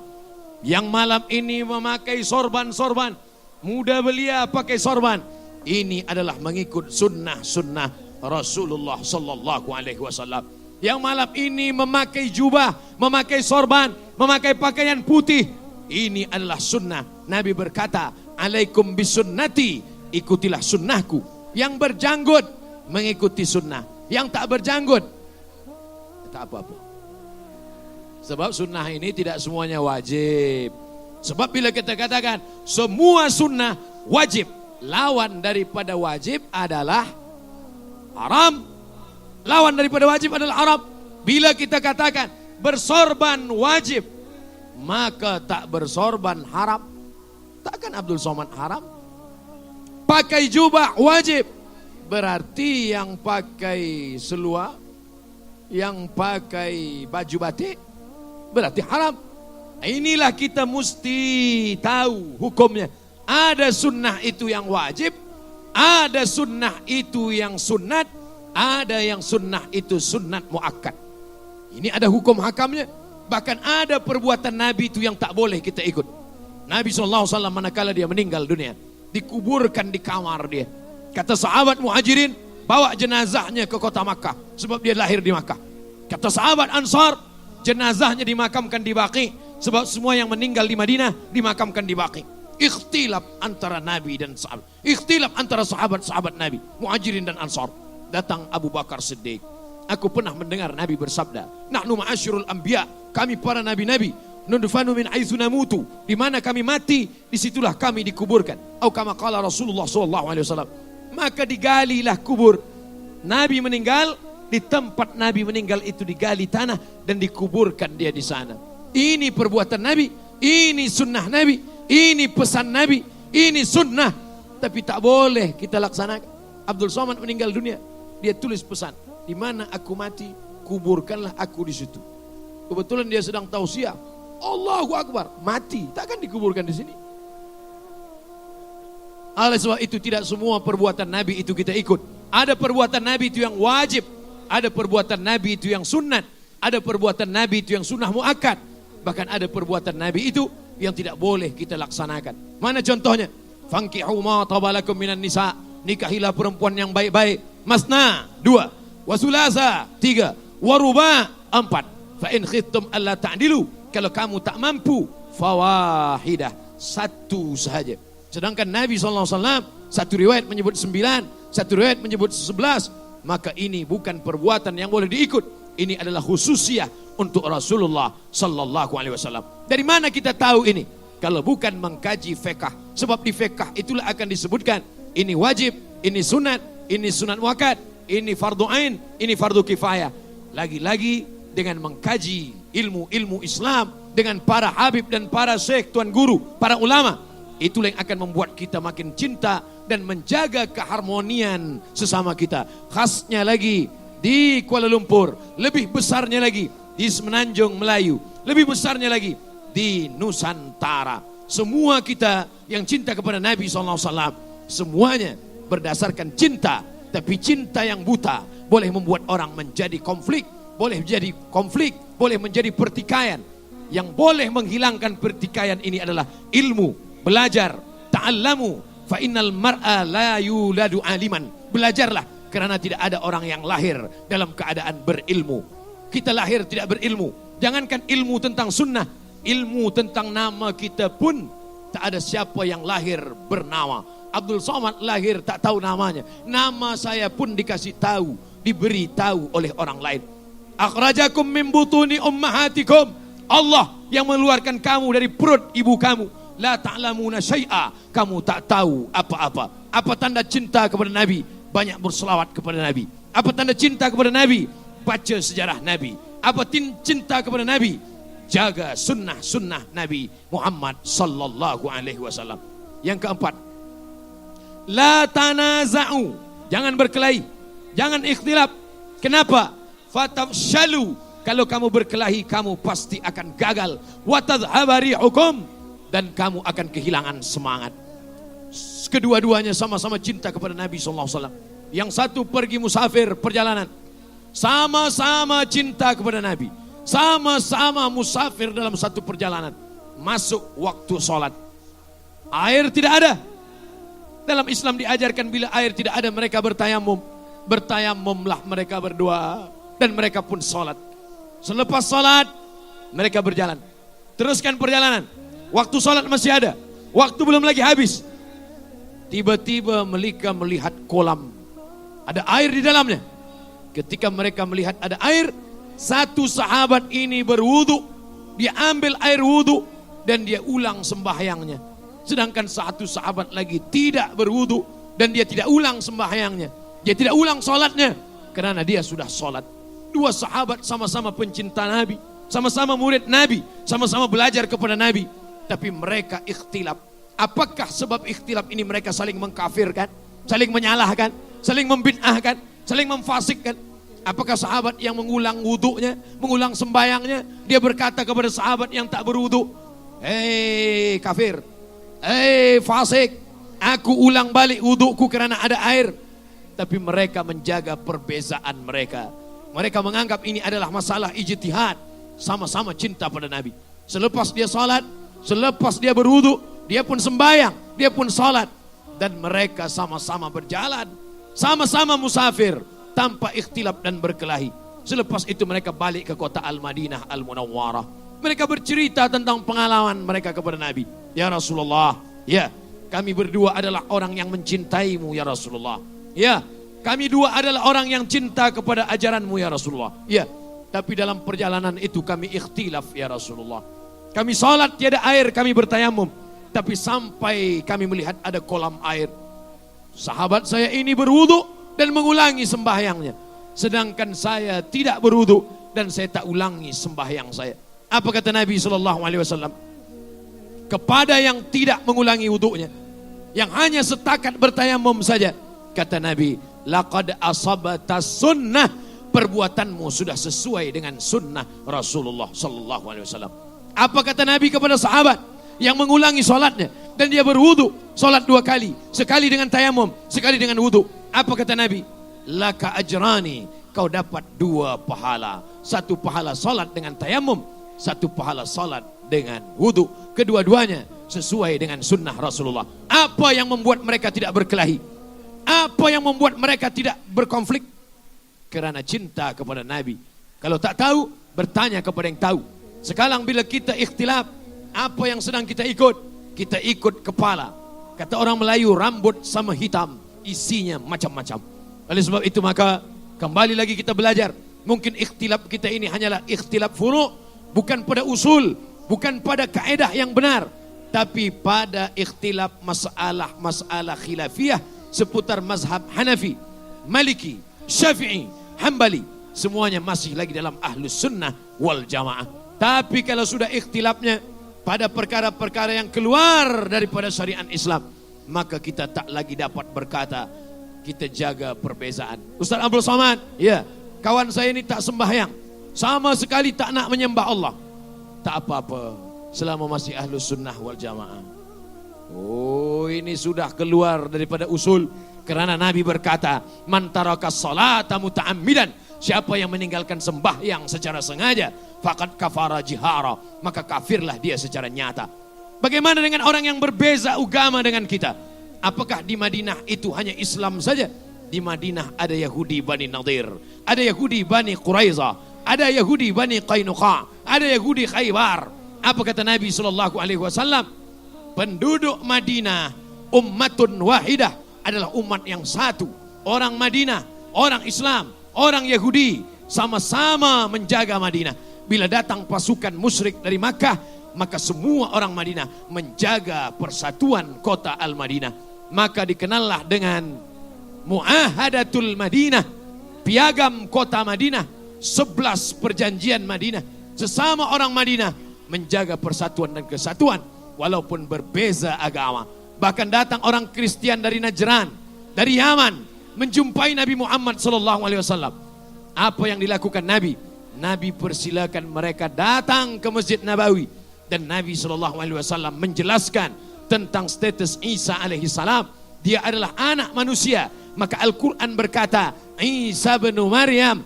Yang malam ini memakai sorban-sorban, muda belia pakai sorban, ini adalah mengikut sunnah-sunnah Rasulullah sallallahu alaihi wasallam. Yang malam ini memakai jubah, memakai sorban, memakai pakaian putih, ini adalah sunnah. Nabi berkata, alaikum bisunnati, ikutilah sunnahku. Yang berjanggut mengikuti sunnah, yang tak berjanggut tak apa-apa. Sebab sunnah ini tidak semuanya wajib. Sebab bila kita katakan semua sunnah wajib, lawan daripada wajib adalah haram. Lawan daripada wajib adalah haram. Bila kita katakan bersorban wajib, maka tak bersorban haram. Takkan Abdul Somad haram? Pakai jubah wajib, berarti yang pakai seluar yang pakai baju batik berarti haram. Inilah kita mesti tahu hukumnya. Ada sunnah itu yang wajib, ada sunnah itu yang sunnat, ada yang sunnah itu sunnat muakkad. Ini ada hukum hakamnya. Bahkan ada perbuatan Nabi itu yang tak boleh kita ikut. Nabi SAW manakala dia meninggal dunia, dikuburkan di kamar dia. Kata sahabat Muhajirin, bawa jenazahnya ke kota Makkah, sebab dia lahir di Makkah. Kata sahabat Ansar, jenazahnya dimakamkan di Baqi, sebab semua yang meninggal di Madinah dimakamkan di Baqi. Ikhtilaf antara Nabi dan sahabat, ikhtilaf antara sahabat-sahabat Nabi, Muhajirin dan Ansar. Datang Abu Bakar Siddiq. Aku pernah mendengar Nabi bersabda, nahnu ma'asyirul anbiya, kami para nabi-nabi, nudfanu min haitsu namutu, di mana kami mati, disitulah kami dikuburkan. Atau kama qala Rasulullah SAW. Maka digalilah kubur. Nabi meninggal, di tempat Nabi meninggal itu digali tanah dan dikuburkan dia di sana. Ini perbuatan Nabi, ini sunnah Nabi, ini pesan Nabi, ini sunnah. Tapi tak boleh kita laksanakan. Abdul Somad meninggal dunia, dia tulis pesan, di mana aku mati, kuburkanlah aku di situ. Kebetulan dia sedang tausiah, Allahu Akbar, mati, takkan dikuburkan di sini. Oleh sebab itu tidak semua perbuatan Nabi itu kita ikut. Ada perbuatan Nabi itu yang wajib, ada perbuatan Nabi itu yang sunnat, ada perbuatan Nabi itu yang sunnah muakkad, bahkan ada perbuatan Nabi itu yang tidak boleh kita laksanakan. Mana contohnya? Fankihu ma tabalakum minan nisa, nikahilah perempuan yang baik-baik. Masna 2, wasulasa 3, waruba 4. Fa in khiftum alla ta'dilu, kalau kamu tak mampu, fawahidah, satu saja. Sedangkan Nabi SAW, satu riwayat menyebut 9, satu riwayat menyebut 11. Maka ini bukan perbuatan yang boleh diikut. Ini adalah khususiyah untuk Rasulullah SAW. Dari mana kita tahu ini? Kalau bukan mengkaji fiqh. Sebab di fiqh itulah akan disebutkan, ini wajib, ini sunat, ini sunat muakkad, ini fardu ain, ini fardu kifayah. Lagi-lagi dengan mengkaji ilmu-ilmu Islam dengan para habib dan para syekh, tuan guru, para ulama, itulah yang akan membuat kita makin cinta dan menjaga keharmonian sesama kita. Khasnya lagi di Kuala Lumpur, lebih besarnya lagi di Semenanjung Melayu, lebih besarnya lagi di Nusantara. Semua kita yang cinta kepada Nabi SAW, semuanya berdasarkan cinta. Tapi cinta yang buta boleh membuat orang menjadi konflik, boleh menjadi konflik, boleh menjadi pertikaian. Yang boleh menghilangkan pertikaian ini adalah ilmu, belajar, ta'allamu, fa innal mar'a la yuladu aliman. Belajarlah, karena tidak ada orang yang lahir dalam keadaan berilmu. Kita lahir tidak berilmu. Jangankan ilmu tentang sunnah, ilmu tentang nama kita pun tak ada siapa yang lahir bernama. Abdul Somad lahir tak tahu namanya. Nama saya pun dikasih tahu, diberi tahu oleh orang lain. Akhrajakum min butuni ummahatikum. Allah yang mengeluarkan kamu dari perut ibu kamu. La ta'lamuna syai'a, kamu tak tahu apa-apa. Apa tanda cinta kepada Nabi? Banyak berselawat kepada Nabi. Apa tanda cinta kepada Nabi? Baca sejarah Nabi. Apa cinta kepada Nabi? Jaga sunnah-sunnah Nabi Muhammad sallallahu alaihi wasallam. Yang keempat, la tanaza'u, jangan berkelahi, jangan ikhtilaf. Kenapa? Fatafshalu, kalau kamu berkelahi kamu pasti akan gagal. Wa tadhhaba rihukum, dan kamu akan kehilangan semangat. Kedua-duanya sama-sama cinta kepada Nabi SAW. Yang satu pergi musafir perjalanan, sama-sama cinta kepada Nabi, sama-sama musafir dalam satu perjalanan. Masuk waktu sholat, air tidak ada. Dalam Islam diajarkan bila air tidak ada mereka bertayamum. Bertayamumlah mereka berdua, dan mereka pun sholat. Selepas sholat mereka berjalan, teruskan perjalanan. Waktu sholat masih ada, waktu belum lagi habis. Tiba-tiba mereka melihat kolam, ada air di dalamnya. Ketika mereka melihat ada air, satu sahabat ini berwudu, dia ambil air wudu dan dia ulang sembahyangnya. Sedangkan satu sahabat lagi tidak berwudu dan dia tidak ulang sembahyangnya, dia tidak ulang sholatnya karena dia sudah sholat. Dua sahabat sama-sama pencinta Nabi, sama-sama murid Nabi, sama-sama belajar kepada Nabi, tapi mereka ikhtilaf. Apakah sebab ikhtilaf ini mereka saling mengkafirkan, saling menyalahkan, saling membid'ahkan, saling memfasikkan? Apakah sahabat yang mengulang wuduknya, mengulang sembayangnya, dia berkata kepada sahabat yang tak berwuduk, hei kafir, hei fasik, aku ulang balik wudukku karena ada air. Tapi mereka menjaga perbezaan mereka. Mereka menganggap ini adalah masalah ijtihad. Sama-sama cinta pada Nabi. Selepas dia salat, selepas dia berwuduk, dia pun sembayang, dia pun salat. Dan mereka sama-sama berjalan, sama-sama musafir, tanpa ikhtilaf dan berkelahi. Selepas itu mereka balik ke kota Al-Madinah Al-Munawwarah. Mereka bercerita tentang pengalaman mereka kepada Nabi. Ya Rasulullah, ya, kami berdua adalah orang yang mencintaimu ya Rasulullah. Ya, kami dua adalah orang yang cinta kepada ajaranmu ya Rasulullah. Ya, tapi dalam perjalanan itu kami ikhtilaf ya Rasulullah. Kami salat tiada air, kami bertayamum. Tapi sampai kami melihat ada kolam air. Sahabat saya ini berwudu dan mengulangi sembahyangnya. Sedangkan saya tidak berwudu dan saya tak ulangi sembahyang saya. Apa kata Nabi SAW? Kepada yang tidak mengulangi wudunya, yang hanya setakat bertayamum saja, kata Nabi, laqad asabata sunnah, perbuatanmu sudah sesuai dengan sunnah Rasulullah SAW. Apa kata Nabi kepada sahabat yang mengulangi solatnya dan dia berwudu, solat 2 kali, sekali dengan tayamum, sekali dengan wudu? Apa kata Nabi? Laka ajrani, kau dapat 2 pahala. 1 pahala salat dengan tayamum, 1 pahala salat dengan wudu. Kedua-duanya sesuai dengan sunnah Rasulullah. Apa yang membuat mereka tidak berkelahi? Apa yang membuat mereka tidak berkonflik? Karena cinta kepada Nabi. Kalau tak tahu, bertanya kepada yang tahu. Sekarang bila kita ikhtilaf, apa yang sedang kita ikut? Kita ikut kepala. Kata orang Melayu, rambut sama hitam, isinya macam-macam. Oleh sebab itu maka kembali lagi kita belajar. Mungkin ikhtilaf kita ini hanyalah ikhtilaf furu', bukan pada usul, bukan pada kaedah yang benar, tapi pada ikhtilaf masalah khilafiyah seputar mazhab Hanafi, Maliki, Syafi'i, Hambali. Semuanya masih lagi dalam ahlus sunnah wal jamaah. Tapi kalau sudah ikhtilafnya pada perkara-perkara yang keluar daripada syariat Islam, maka kita tak lagi dapat berkata kita jaga perbezaan. Ustaz Abdul Somad, ya, kawan saya ini tak sembahyang, sama sekali tak nak menyembah Allah. Tak apa-apa, selama masih ahlus sunnah wal jamaah. Oh, ini sudah keluar daripada usul. Kerana Nabi berkata, man taraka salata muta'ammidan, siapa yang meninggalkan sembahyang secara sengaja, faqad kafara jihara, maka kafirlah dia secara nyata. Bagaimana dengan orang yang berbeza agama dengan kita? Apakah di Madinah itu hanya Islam saja? Di Madinah ada Yahudi Bani Nadir, ada Yahudi Bani Quraizah, ada Yahudi Bani Qainuqa, ada Yahudi Khaybar. Apa kata Nabi SAW? Penduduk Madinah ummatun wahidah, adalah umat yang satu. Orang Madinah, orang Islam, orang Yahudi sama-sama menjaga Madinah. Bila datang pasukan musyrik dari Makkah, maka semua orang Madinah menjaga persatuan kota Al-Madinah. Maka dikenallah dengan Muahadatul Madinah, piagam kota Madinah, 11 perjanjian Madinah. Sesama orang Madinah menjaga persatuan dan kesatuan walaupun berbeza agama. Bahkan datang orang Kristian dari Najran, dari Yaman, menjumpai Nabi Muhammad SAW. Apa yang dilakukan Nabi? Nabi persilakan mereka datang ke Masjid Nabawi, dan Nabi SAW menjelaskan tentang status Isa alaihissalam. Dia adalah anak manusia. Maka Al-Quran berkata, Isa bin Maryam.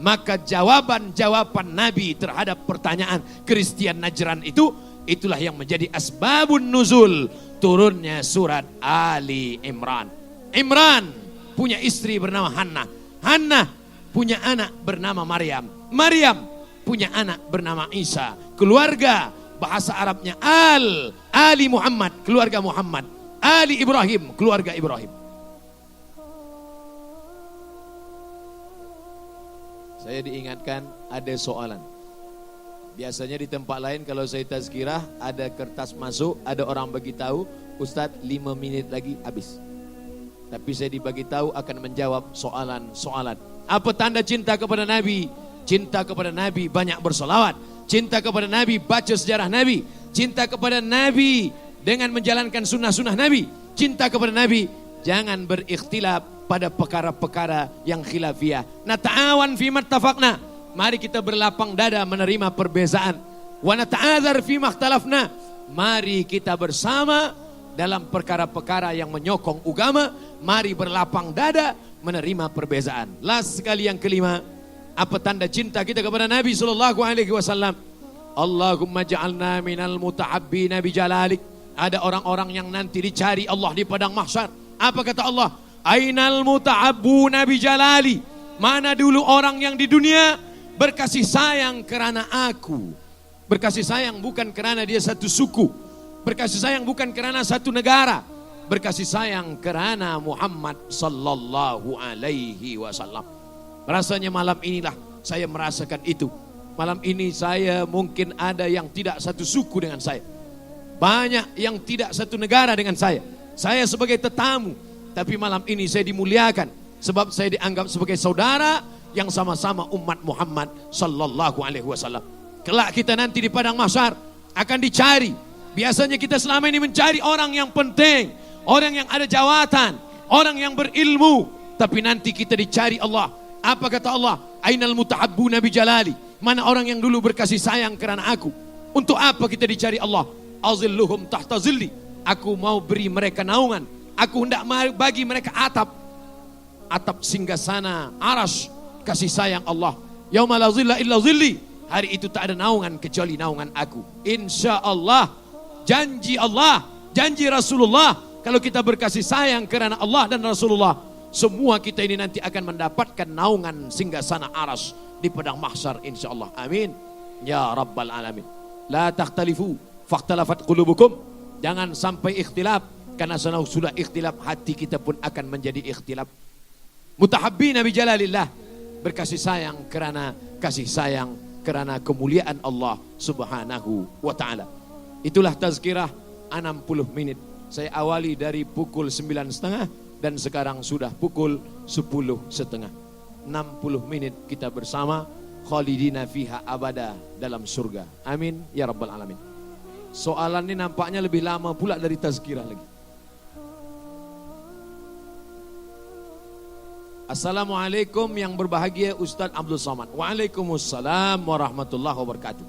Maka jawaban-jawaban Nabi terhadap pertanyaan Kristian Najran itu, itulah yang menjadi asbabun nuzul turunnya surat Ali Imran. Imran punya istri bernama Hannah. Hannah punya anak bernama Maryam. Maryam punya anak bernama Isa. Keluarga bahasa Arabnya Ali Muhammad, keluarga Muhammad. Ali Ibrahim, keluarga Ibrahim. Saya diingatkan ada soalan. Biasanya di tempat lain kalau saya tazkirah ada kertas masuk, ada orang bagi tahu, Ustadz 5 menit lagi habis. Tapi saya dibagi tahu akan menjawab soalan-soalan. Apa tanda cinta kepada Nabi? Cinta kepada Nabi banyak bersolawat. Cinta kepada Nabi baca sejarah Nabi. Cinta kepada Nabi dengan menjalankan sunnah-sunnah Nabi. Cinta kepada Nabi jangan berikhtilaf pada perkara-perkara yang khilafiyah. Nata'awan fi mattafaqna. Mari kita berlapang dada menerima perbezaan. Wa nata'adzar fi makhtalafna. Mari kita bersama dalam perkara-perkara yang menyokong agama. Mari berlapang dada menerima perbezaan. Last sekali yang kelima, apa tanda cinta kita kepada Nabi sallallahu alaihi wasallam? Allahumma ja'alna minal muta'abbina bijalalik. Ada orang-orang yang nanti dicari Allah di padang mahsyar. Apa kata Allah? Ainal muta'abbuna bijalali. Mana dulu orang yang di dunia berkasih sayang karena aku. Berkasih sayang bukan karena dia satu suku. Berkasih sayang bukan karena satu negara. Berkasih sayang karena Muhammad sallallahu alaihi wasallam. Rasanya malam inilah saya merasakan itu. Malam ini saya mungkin ada yang tidak satu suku dengan saya. Banyak yang tidak satu negara dengan saya. Saya sebagai tetamu. Tapi malam ini saya dimuliakan. Sebab saya dianggap sebagai saudara yang sama-sama umat Muhammad sallallahu alaihi wasallam. Kelak kita nanti di padang mahsyar akan dicari. Biasanya kita selama ini mencari orang yang penting. Orang yang ada jawatan. Orang yang berilmu. Tapi nanti kita dicari Allah. Apa kata Allah? Ainal muta'abbuna bijalali. Mana orang yang dulu berkasih sayang karena aku. Untuk apa kita dicari Allah? Azilluhum tahta zilli. Aku mau beri mereka naungan. Aku hendak bagi mereka atap. Atap singgasana aras. Kasih sayang Allah. Yauma la zilla illa zilli. Hari itu tak ada naungan kecuali naungan aku. Insya Allah. Janji Allah. Janji Rasulullah. Kalau kita berkasih sayang karena Allah dan Rasulullah. Semua kita ini nanti akan mendapatkan naungan singgasana aras. Di padang mahsyar insya Allah. Amin. Ya Rabbal Alamin. La takhtalifu. Fakhtalafat qulubukum. Jangan sampai ikhtilaf. Karena sudah ikhtilaf, hati kita pun akan menjadi ikhtilaf. Mutahabbina bi jalalillah. Berkasih sayang karena kasih sayang karena kemuliaan Allah subhanahu wa ta'ala. Itulah tazkirah 60 menit. Saya awali dari pukul 9.30 dan sekarang sudah pukul 10.30. 60 menit kita bersama. Khalidina fiha abada dalam surga. Amin ya Rabbal Alamin. Soalan ini nampaknya lebih lama pula dari tazkirah lagi. Assalamualaikum yang berbahagia Ustaz Abdul Somad. Waalaikumsalam warahmatullahi wabarakatuh.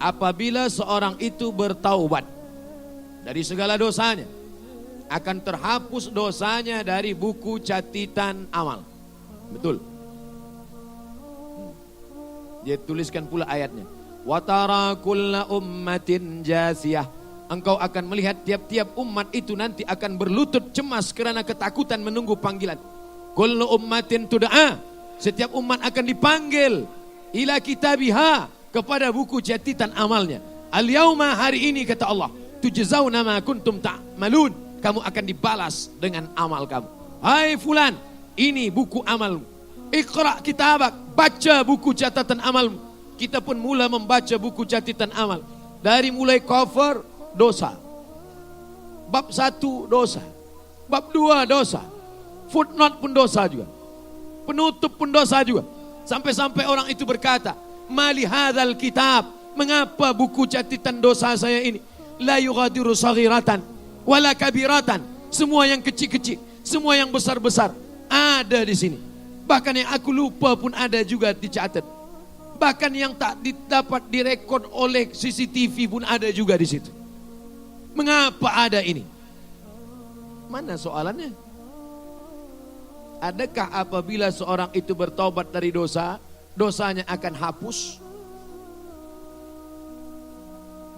Apabila seorang itu bertaubat dari segala dosanya, akan terhapus dosanya dari buku catatan amal. Betul. Dia tuliskan pula ayatnya. Wa tara kulla ummatin jasiyah. Engkau akan melihat tiap-tiap umat itu nanti akan berlutut cemas karena ketakutan menunggu panggilan. Kullu ummatin tud'a. Setiap umat akan dipanggil ila kitabiha, kepada buku catatan amalnya. Al-yauma, hari ini kata Allah, tujzauna ma kuntum ta'malun. Kamu akan dibalas dengan amal kamu. Hai fulan, ini buku amalmu. Iqra kitabak, baca buku catatan amalmu. Kita pun mula membaca buku catatan amal. Dari mulai cover dosa. Bab 1 dosa. Bab 2 dosa. Footnote pun dosa juga. Penutup pun dosa juga. Sampai-sampai orang itu berkata, mali hadzal kitab, mengapa buku catatan dosa saya ini la yughadiru saghiratan wala kabiratan, semua yang kecil-kecil, semua yang besar-besar ada di sini. Bahkan yang aku lupa pun ada juga dicatat. Bahkan yang tak dapat direkod oleh CCTV pun ada juga di situ. Mengapa ada ini? Mana soalannya? Adakah apabila seorang itu bertaubat dari dosa, dosanya akan hapus?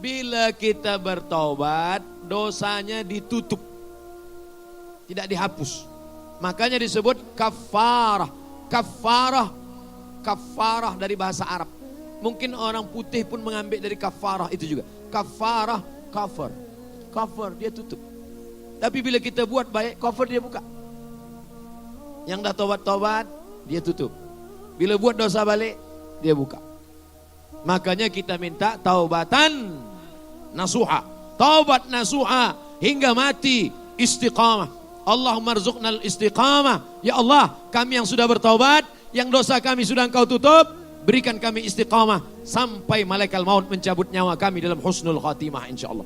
Bila kita bertaubat, dosanya ditutup, tidak dihapus. Makanya disebut kafarah. Kafarah dari bahasa Arab. Mungkin orang putih pun mengambil dari kafarah itu juga. Kafarah, cover dia tutup. Tapi bila kita buat baik, cover dia buka. Yang dah tobat-tobat, dia tutup. Bila buat dosa balik, dia buka. Makanya kita minta taubatan nasuha. Taubat nasuha hingga mati, istiqamah. Allahumma rzuqnal istiqamah. Ya Allah, kami yang sudah bertaubat, yang dosa kami sudah Engkau tutup, berikan kami istiqamah sampai malaikat maut mencabut nyawa kami dalam husnul khatimah insyaallah.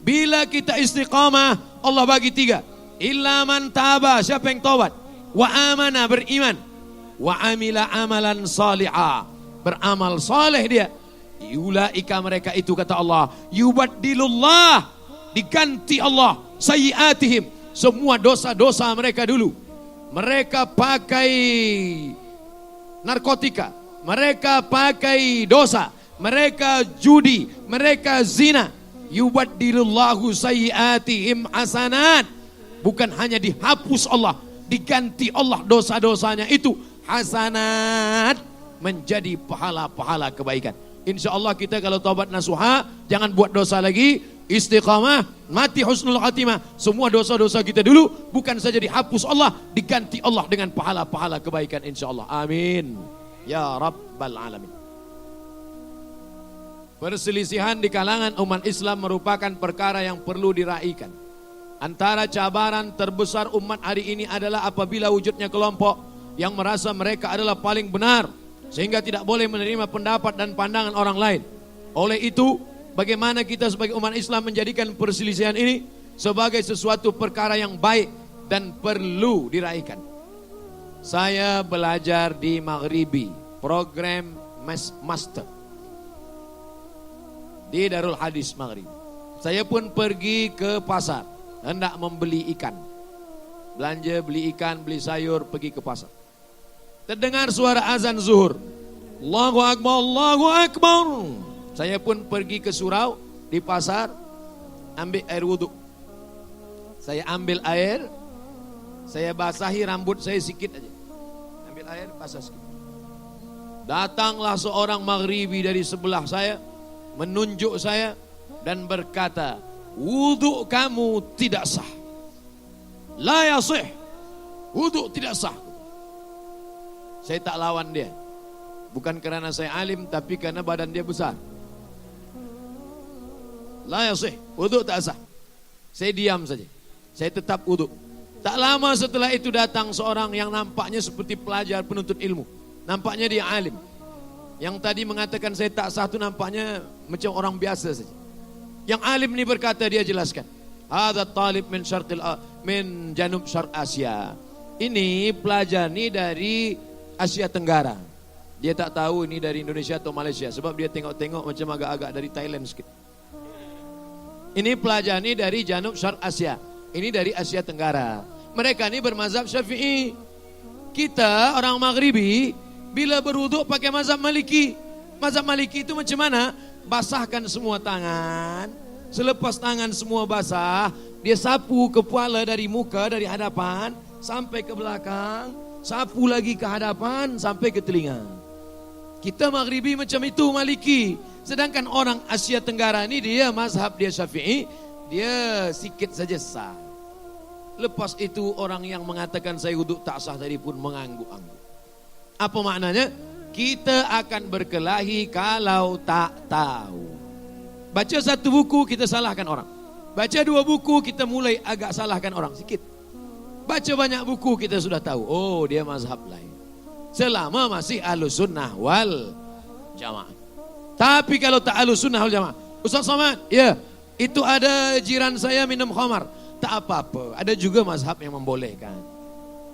Bila kita istiqamah, Allah bagi 3. Illa man taba, siapa yang taubat? wa amana beriman, wa amila amalan salihah beramal saleh dia. Ulaika mereka itu kata Allah, yubaddilullah diganti Allah sayyiatihim semua dosa-dosa mereka dulu. Mereka pakai narkotika, mereka pakai dosa, mereka judi, mereka zina. Yubaddilullahu sayyiatihim hasanat. Bukan hanya dihapus Allah, diganti Allah dosa-dosanya itu hasanat menjadi pahala-pahala kebaikan. Insya Allah kita kalau taubat nasuha, jangan buat dosa lagi, istiqamah, mati husnul khatimah. Semua dosa-dosa kita dulu bukan saja dihapus Allah, diganti Allah dengan pahala-pahala kebaikan insya Allah. Amin. Ya Rabbal Alamin. Perselisihan di kalangan umat Islam merupakan perkara yang perlu diraihkan. Antara cabaran terbesar umat hari ini adalah apabila wujudnya kelompok yang merasa mereka adalah paling benar, sehingga tidak boleh menerima pendapat dan pandangan orang lain. Oleh itu, bagaimana kita sebagai umat Islam menjadikan perselisihan ini sebagai sesuatu perkara yang baik dan perlu diraihkan. Saya belajar di Maghribi, program Master di Darul Hadis Maghribi. Saya pun pergi ke pasar, hendak membeli ikan. Belanja, beli ikan, beli sayur, pergi ke pasar. Terdengar suara azan zuhur. Allahu Akbar, Allahu Akbar. Saya pun pergi ke surau di pasar, ambil air wudhu. Saya ambil air, saya basahi rambut saya sikit aja. Ambil air, basah sikit. Datanglah seorang Maghribi dari sebelah saya, menunjuk saya dan berkata, wudhu kamu tidak sah. La yasih. Wudhu tidak sah. Saya tak lawan dia. Bukan karena saya alim, tapi karena badan dia besar. La yasih. Wudhu tak sah. Saya diam saja. Saya tetap wudhu. Tak lama setelah itu datang seorang yang nampaknya seperti pelajar penuntut ilmu. Nampaknya dia alim. Yang tadi mengatakan saya tak sah itu nampaknya macam orang biasa saja. Yang alim ini berkata, dia jelaskan. Hadza talib min janub syarq Asia. Ini pelajar ini dari Asia Tenggara. Dia tak tahu ini dari Indonesia atau Malaysia, sebab dia tengok-tengok macam agak-agak dari Thailand sikit. Ini pelajar ini dari janub syarq Asia. Ini dari Asia Tenggara. Mereka ini bermazhab Syafi'i. Kita orang Maghribi bila berwuduk pakai mazhab Maliki. Mazhab Maliki itu macam mana? Basahkan semua tangan. Selepas tangan semua basah, dia sapu kepala dari muka, dari hadapan sampai ke belakang, sapu lagi ke hadapan sampai ke telinga. Kita Maghribi macam itu Maliki. Sedangkan orang Asia Tenggara ini dia mazhab dia Syafi'i, dia sikit saja sah. Lepas itu orang yang mengatakan saya wuduk tak sah tadi pun mengangguk-angguk. Apa maknanya? Kita akan berkelahi kalau tak tahu. Baca satu buku kita salahkan orang. Baca dua buku kita mulai agak salahkan orang sikit. Baca banyak buku kita sudah tahu. Oh, dia mazhab lain. Selama masih Ahlus Sunnah wal Jamaah. Tapi kalau tak Ahlus Sunnah wal Jamaah, Ustaz Somad, ya, itu ada jiran saya minum khamar. Tak apa-apa. Ada juga mazhab yang membolehkan.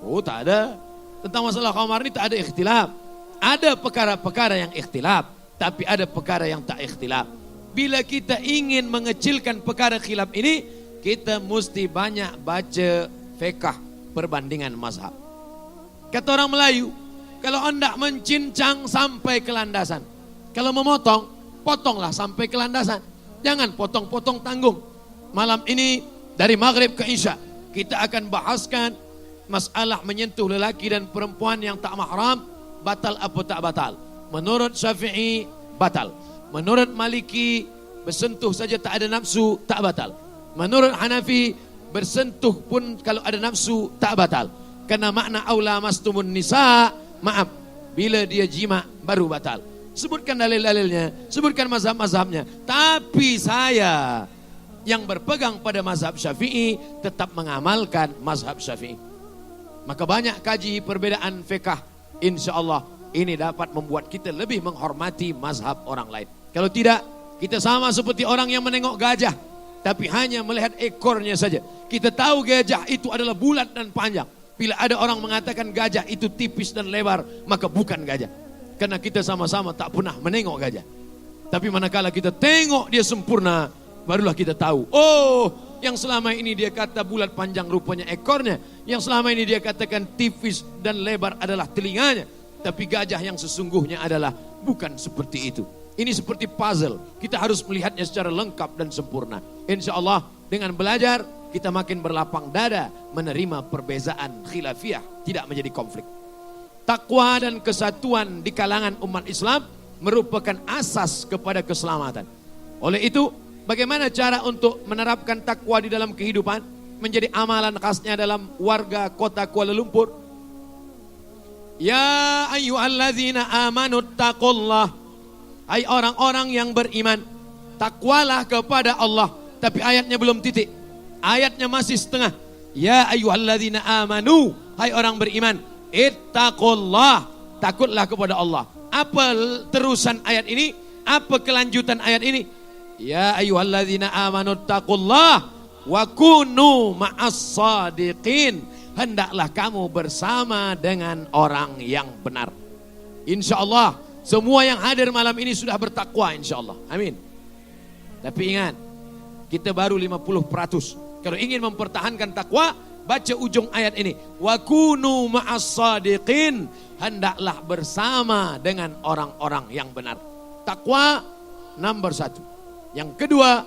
Oh, tak ada. Tentang masalah khamar ini tak ada ikhtilaf. Ada perkara-perkara yang ikhtilaf, tapi ada perkara yang tak ikhtilaf. Bila kita ingin mengecilkan perkara khilaf ini, kita mesti banyak baca fiqh perbandingan mazhab. Kata orang Melayu, kalau hendak mencincang sampai ke landasan. Kalau memotong, potonglah sampai ke landasan. Jangan potong-potong tanggung. Malam ini dari Maghrib ke Isya, kita akan bahaskan masalah menyentuh lelaki dan perempuan yang tak mahram, batal apa tak batal. Menurut Syafi'i, batal. Menurut Maliki, bersentuh saja tak ada nafsu, tak batal. Menurut Hanafi, bersentuh pun kalau ada nafsu, tak batal. Karena makna aula mastumun nisa, maaf, bila dia jima baru batal. Sebutkan dalil-dalilnya, sebutkan mazhab-mazhabnya. Tapi saya yang berpegang pada mazhab Syafi'i tetap mengamalkan mazhab Syafi'i. Maka banyak kaji perbedaan fiqh, insya Allah ini dapat membuat kita lebih menghormati mazhab orang lain. Kalau tidak, kita sama seperti orang yang menengok gajah, tapi hanya melihat ekornya saja. Kita tahu gajah itu adalah bulat dan panjang, Bila ada orang mengatakan gajah itu tipis dan lebar, maka bukan gajah. Karena kita sama-sama tak pernah menengok gajah. Tapi manakala kita tengok dia sempurna, barulah kita tahu. Oh, yang selama ini dia kata bulat panjang rupanya ekornya. Yang selama ini dia katakan tipis dan lebar adalah telinganya. Tapi gajah yang sesungguhnya adalah bukan seperti itu. Ini seperti puzzle. Kita harus melihatnya secara lengkap dan sempurna. Insya Allah dengan belajar kita makin berlapang dada menerima perbezaan khilafiyah, tidak menjadi konflik. Takwa dan kesatuan di kalangan umat Islam merupakan asas kepada keselamatan. Oleh itu, bagaimana cara untuk menerapkan takwa di dalam kehidupan menjadi amalan khasnya dalam warga kota Kuala Lumpur? Ya ayyuhalladzina amanu taqullah. Hai orang-orang yang beriman, takwalah kepada Allah. Tapi ayatnya belum titik. Ayatnya masih setengah. Ya ayyuhalladzina amanu. Hai orang beriman, ittaqullah. Takutlah kepada Allah. Apa terusan ayat ini? Apa kelanjutan ayat ini? Ya ayyuhalladzina amanu taqullah wa kunu ma'as sadiqin. Hendaklah kamu bersama dengan orang yang benar. Insya Allah semua yang hadir malam ini sudah bertakwa, insya Allah. Amin. Tapi ingat, kita baru 50%. Kalau ingin mempertahankan takwa, baca ujung ayat ini. Wa kunu ma'as sadiqin. Hendaklah bersama dengan orang-orang yang benar. Takwa nomor 1. Yang kedua,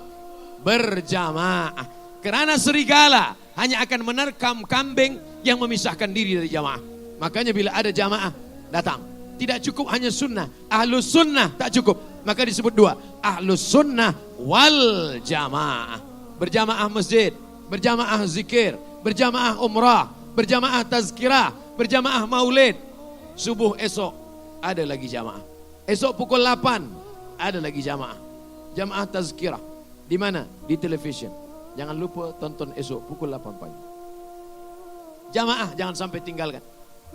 berjamaah. Kerana serigala hanya akan menerkam kambing yang memisahkan diri dari jamaah. Makanya bila ada jamaah datang, tidak cukup hanya sunnah. Ahlus sunnah tak cukup. Maka disebut dua. Ahlus sunnah wal jamaah. Berjamaah masjid, berjamaah zikir, berjamaah umrah, berjamaah tazkirah, berjamaah maulid. Subuh esok ada lagi jamaah. Esok pukul 8 ada lagi jamaah. Jamaah tazkirah. Di mana? Di televisyen. Jangan lupa tonton esok pukul 8 pagi. Jamaah jangan sampai tinggalkan.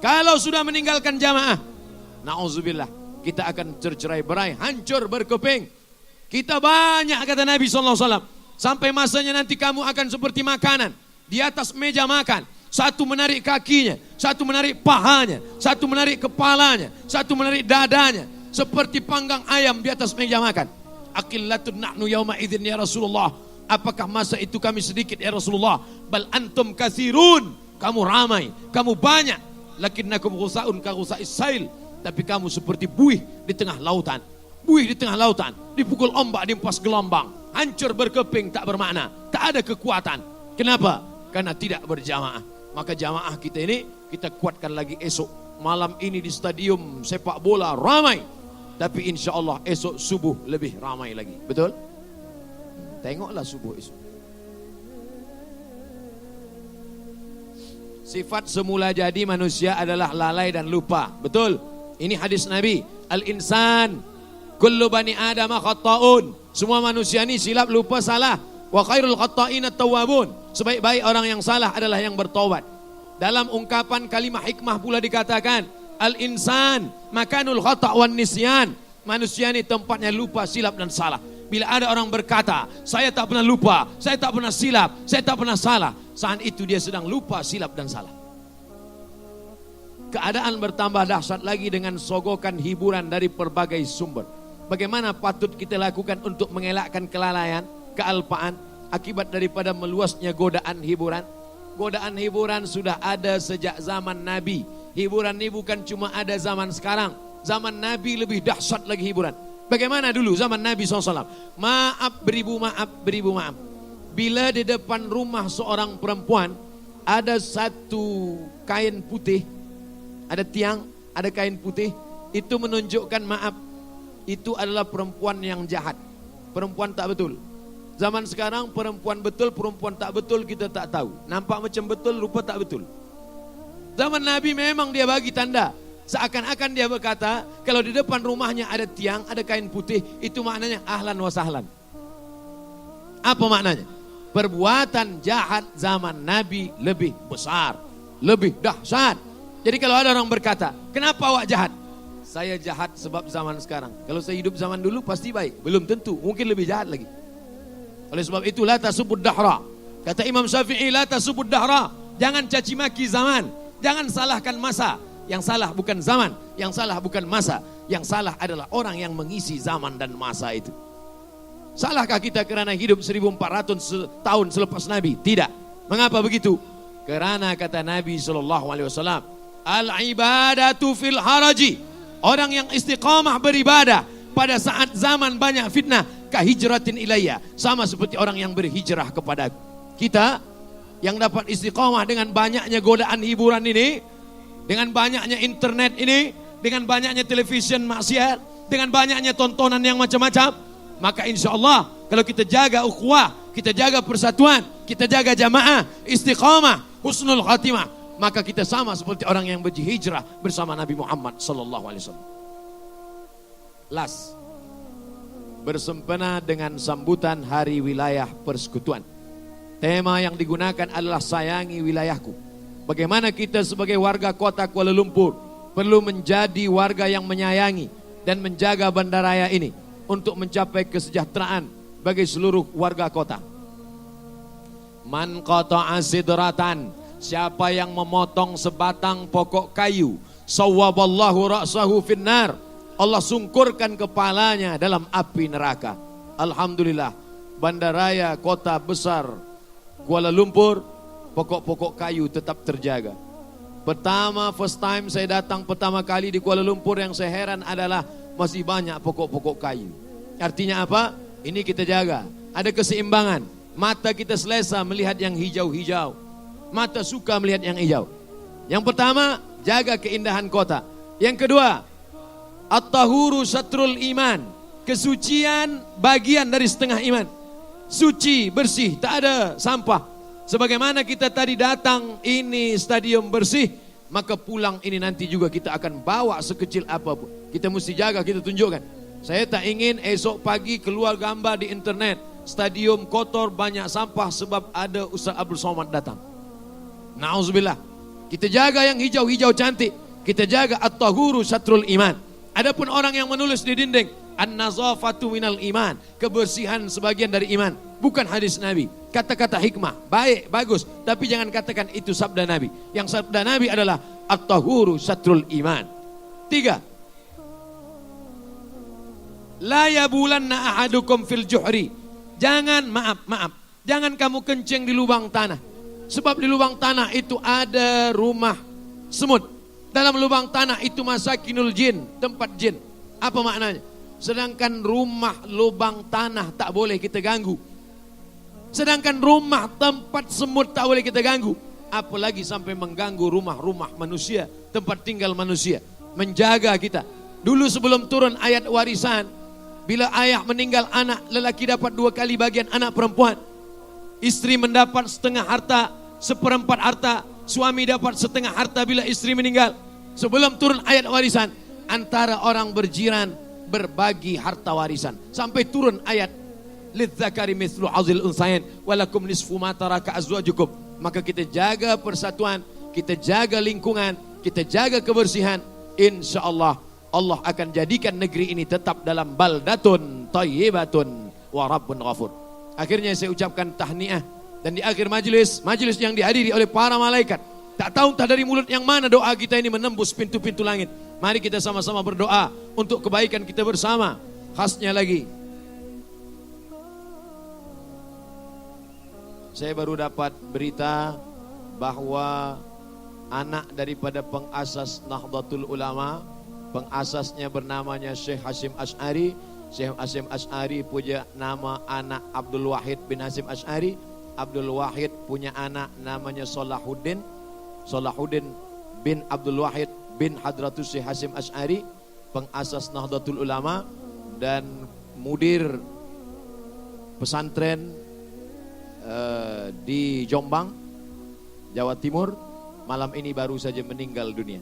Kalau sudah meninggalkan jamaah, na'udzubillah, kita akan tercerai-berai, hancur berkeping. Kita banyak, kata Nabi SAW, sampai masanya nanti kamu akan seperti makanan. Di atas meja makan, satu menarik kakinya, satu menarik pahanya, satu menarik kepalanya, satu menarik dadanya. Seperti panggang ayam di atas meja makan. Aqillatun nahnu yawma idzin ya Rasulullah. Apakah masa itu kami sedikit ya Rasulullah? Bal antum katsirun. Kamu ramai, kamu banyak. Lakinnakum ghusaun ka ghusa'is sail. Tapi kamu seperti buih di tengah lautan. Buih di tengah lautan, dipukul ombak, diempas gelombang. Hancur berkeping, tak bermakna. Tak ada kekuatan. Kenapa? Karena tidak berjamaah. Maka jamaah kita ini kita kuatkan lagi esok. Malam ini di stadium sepak bola ramai. Tapi insya Allah esok subuh lebih ramai lagi. Betul? Tengoklah subuh esok. Sifat semula jadi manusia adalah lalai dan lupa. Betul? Ini hadis Nabi. Al-insan kullu bani adama khatta'un. Semua manusia ini silap, lupa, salah. Wa khairul khatta'in at-tawwabun. Sebaik-baik orang yang salah adalah yang bertaubat. Dalam ungkapan kalimah hikmah pula dikatakan, al-insan makanul khata' wan nisyan. Manusia ini tempatnya lupa, silap dan salah. Bila ada orang berkata, saya tak pernah lupa, saya tak pernah silap, saya tak pernah salah, saat itu dia sedang lupa, silap dan salah. Keadaan bertambah dahsyat lagi dengan sogokan hiburan dari berbagai sumber. Bagaimana patut kita lakukan untuk mengelakkan kelalaian, kealpaan akibat daripada meluasnya godaan hiburan? Godaan hiburan sudah ada sejak zaman Nabi. Hiburan ini bukan cuma ada zaman sekarang. Zaman Nabi lebih dahsyat lagi hiburan. Bagaimana dulu zaman Nabi SAW? Maaf beribu maaf, beribu maaf. Bila di depan rumah seorang perempuan ada satu kain putih, ada tiang, ada kain putih, itu menunjukkan maaf. Itu adalah perempuan yang jahat. Perempuan tak betul. Zaman sekarang perempuan betul, perempuan tak betul kita tak tahu. Nampak macam betul, rupa tak betul. Zaman Nabi memang dia bagi tanda. Seakan-akan dia berkata, kalau di depan rumahnya ada tiang, ada kain putih, itu maknanya ahlan wa sahlan. Apa maknanya? Perbuatan jahat zaman Nabi lebih besar, lebih dahsyat. Jadi kalau ada orang berkata, kenapa awak jahat? Saya jahat sebab zaman sekarang. Kalau saya hidup zaman dulu pasti baik. Belum tentu, mungkin lebih jahat lagi. Oleh sebab itu, la tasubud dahra. Kata Imam Syafi'i, la tasubud dahra. Jangan caci maki zaman. Jangan salahkan masa. Yang salah bukan zaman, yang salah bukan masa. Yang salah adalah orang yang mengisi zaman dan masa itu. Salahkah kita karena hidup 1400 tahun selepas Nabi? Tidak. Mengapa begitu? Karena kata Nabi SAW, al-ibadatu fil haraji. Orang yang istiqamah beribadah pada saat zaman banyak fitnah, kahijratin ilayya. Sama seperti orang yang berhijrah kepada kita, yang dapat istiqamah dengan banyaknya godaan hiburan ini, dengan banyaknya internet ini, dengan banyaknya television maksiat, dengan banyaknya tontonan yang macam-macam, maka insya Allah kalau kita jaga ukhuwah, kita jaga persatuan, kita jaga jamaah, istiqamah, husnul khatimah, maka kita sama seperti orang yang berhijrah bersama Nabi Muhammad SAW. Last, bersempena dengan sambutan Hari Wilayah Persekutuan. Tema yang digunakan adalah sayangi wilayahku. Bagaimana kita sebagai warga kota Kuala Lumpur perlu menjadi warga yang menyayangi dan menjaga bandaraya ini untuk mencapai kesejahteraan bagi seluruh warga kota. Man qata'a sidratan, siapa yang memotong sebatang pokok kayu, sawwaballahu ra'sahu finnar, Allah sungkurkan kepalanya dalam api neraka. Alhamdulillah, bandaraya kota besar Kuala Lumpur, pokok-pokok kayu tetap terjaga. First time saya datang pertama kali di Kuala Lumpur, yang saya heran adalah masih banyak pokok-pokok kayu. Artinya apa? Ini kita jaga. Ada keseimbangan. Mata kita selesa melihat yang hijau-hijau. Mata suka melihat yang hijau. Yang pertama, jaga keindahan kota. Yang kedua, at-tahuru syatrul iman. Kesucian bagian dari setengah iman. Suci, bersih, tak ada sampah. Sebagaimana kita tadi datang ini stadium bersih, maka pulang ini nanti juga kita akan bawa sekecil apapun. Kita mesti jaga, kita tunjukkan. Saya tak ingin esok pagi keluar gambar di internet, stadium kotor, banyak sampah sebab ada Ustaz Abdul Somad datang. Na'udzubillah. Kita jaga yang hijau-hijau cantik. Kita jaga at-tahuru syatrul iman. Adapun orang yang menulis di dinding, an-nazafatu minal iman, kebersihan sebagian dari iman, bukan hadis Nabi. Kata-kata hikmah, baik, bagus, tapi jangan katakan itu sabda Nabi. Yang sabda Nabi adalah at-tahuru syatrul iman. 3, la yabulanna ahadukum fil juhri. Jangan, jangan kamu kencing di lubang tanah. Sebab di lubang tanah itu ada rumah semut. Dalam lubang tanah itu masakinul jin, tempat jin. Apa maknanya? Sedangkan rumah lubang tanah tak boleh kita ganggu. Sedangkan rumah tempat semut tak boleh kita ganggu. Apalagi sampai mengganggu rumah-rumah manusia, tempat tinggal manusia. Menjaga kita. Dulu sebelum turun ayat warisan, bila ayah meninggal anak lelaki dapat 2 kali bagian anak perempuan. Istri mendapat setengah harta, 1/4 harta. Suami dapat setengah harta bila istri meninggal. Sebelum turun ayat warisan, antara orang berjiran berbagi harta warisan. Sampai turun ayat lidzakari mithlu hazil unsayain walakum nisfu ma taraka azwajukum. Maka kita jaga persatuan, kita jaga lingkungan, kita jaga kebersihan. Insyaallah Allah akan jadikan negeri ini tetap dalam baldatun thayyibatun wa rabbun ghafur. Akhirnya saya ucapkan tahniah, dan di akhir majelis yang dihadiri oleh para malaikat, tak tahu entah dari mulut yang mana doa kita ini menembus pintu-pintu langit. Mari kita sama-sama berdoa untuk kebaikan kita bersama. Khasnya lagi, saya baru dapat berita bahwa anak daripada pengasas Nahdlatul Ulama, pengasasnya bernamanya Syekh Hasyim Asy'ari. Syekh Hasyim Asy'ari punya nama anak Abdul Wahid bin Hasyim Asy'ari. Abdul Wahid punya anak namanya Salahuddin. Salahuddin bin Abdul Wahid bin Hadratus Syekh Hasyim Asy'ari, pengasas Nahdlatul Ulama dan mudir pesantren di Jombang, Jawa Timur, malam ini baru saja meninggal dunia.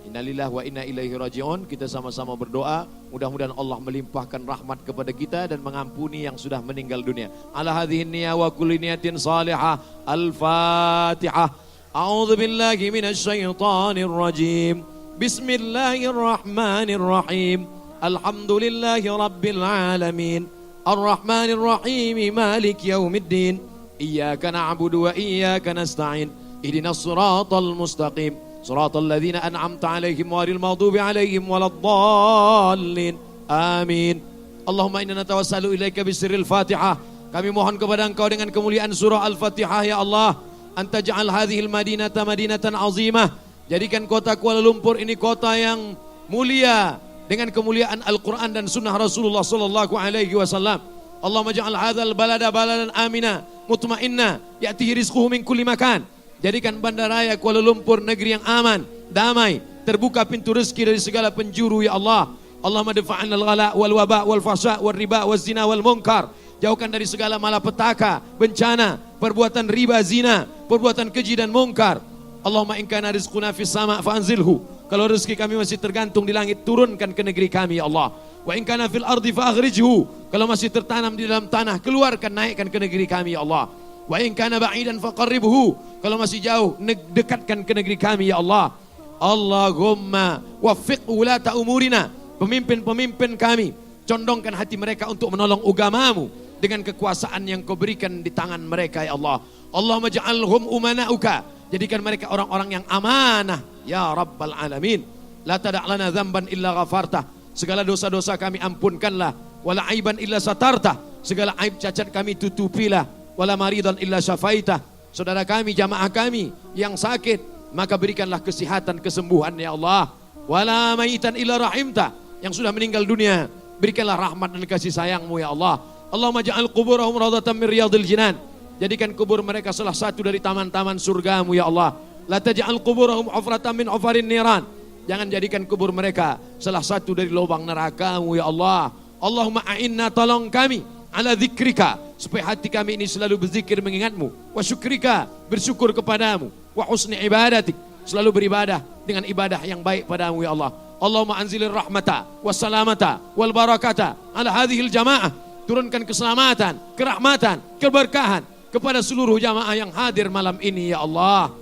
Innalillahi wa inna ilaihi raji'un. Kita sama-sama berdoa, mudah-mudahan Allah melimpahkan rahmat kepada kita dan mengampuni yang sudah meninggal dunia. Ala hadhihi niyya wa kulli niyatin salihah. Al-Fatihah. A'udzu billahi minasy syaithanir rajim. Bismillahirrahmanirrahim. Alhamdulillahi rabbil alamin. Ar-Rahmanir Rahim. Malik yaumiddin. Iyyaka na'budu wa iyyaka nasta'in. ihdinas siratal mustaqim siratal ladzina an'amta 'alaihim ghairil maghdubi 'alaihim waladdallin. Amin. Allahumma inna natawassalu ilaika bisirril Fatihah. Kami mohon kepada Engkau dengan kemuliaan surah Al-Fatihah ya Allah, anta ja'al hadhil madinata madinatan azimah. Jadikan kota Kuala Lumpur ini kota yang mulia dengan kemuliaan Al-Quran dan sunnah Rasulullah sallallahu alaihi wasallam. Allahumma ja'al hadzal balada baladan amina mutmainna ya'tihi rizquhu min kulli makan. Jadikan bandaraya Kuala Lumpur negeri yang aman, damai, terbuka pintu rezeki dari segala penjuru ya Allah. Allahumma dafa'an al-ghala wal waba wal fahsya wal riba wal zina wal munkar. Jauhkan dari segala malapetaka, bencana, perbuatan riba, zina, perbuatan keji dan munkar. Allahumma in kana rizquna fis sama' fa'anzilhu. Kalau rezeki kami masih tergantung di langit, turunkan ke negeri kami ya Allah. Wa in kana fil ardi fa'akhrijhu. Kalau masih tertanam di dalam tanah, keluarkan, naikkan ke negeri kami ya Allah. Wa in kana ba'idan faqarribhu. Kalau masih jauh, dekatkan ke negeri kami ya Allah. Allahumma waffiq ulata umurina. Pemimpin-pemimpin kami, condongkan hati mereka untuk menolong agamamu dengan kekuasaan yang kau berikan di tangan mereka ya Allah. Allahumma ja'alhum umana'uka. Jadikan mereka orang-orang yang amanah ya Rabbal Alamin. La tada' lana dzamban illa ghafartah. Segala dosa-dosa kami ampunkanlah. Wala aiban illa satartah. Segala aib cacat kami tutupilah. Wala maridan illa syafaitah. Saudara kami, jamaah kami yang sakit, maka berikanlah kesehatan, kesembuhan ya Allah. Wala maitan illa rahimtah. Yang sudah meninggal dunia, berikanlah rahmat dan kasih sayangmu ya Allah. Allahumma ja'al quburahum rawdatan min riyadil jinan. Jadikan kubur mereka salah satu dari taman-taman surgamu ya Allah. La taj'al quburahum hufratan min hufarin niran. Jangan jadikan kubur mereka salah satu dari lubang nerakamu ya Allah. Allahumma a'inna, tolong kami ala dzikrika, supaya hati kami ini selalu berzikir mengingatmu, wa syukrika, bersyukur kepadamu, wa husni ibadatik, selalu beribadah dengan ibadah yang baik padamu ya Allah. Allahumma anzilir rahmata wassalamata wal barakata ala hadhil jamaah. Turunkan keselamatan, kerahmatan, keberkahan kepada seluruh jamaah yang hadir malam ini ya Allah.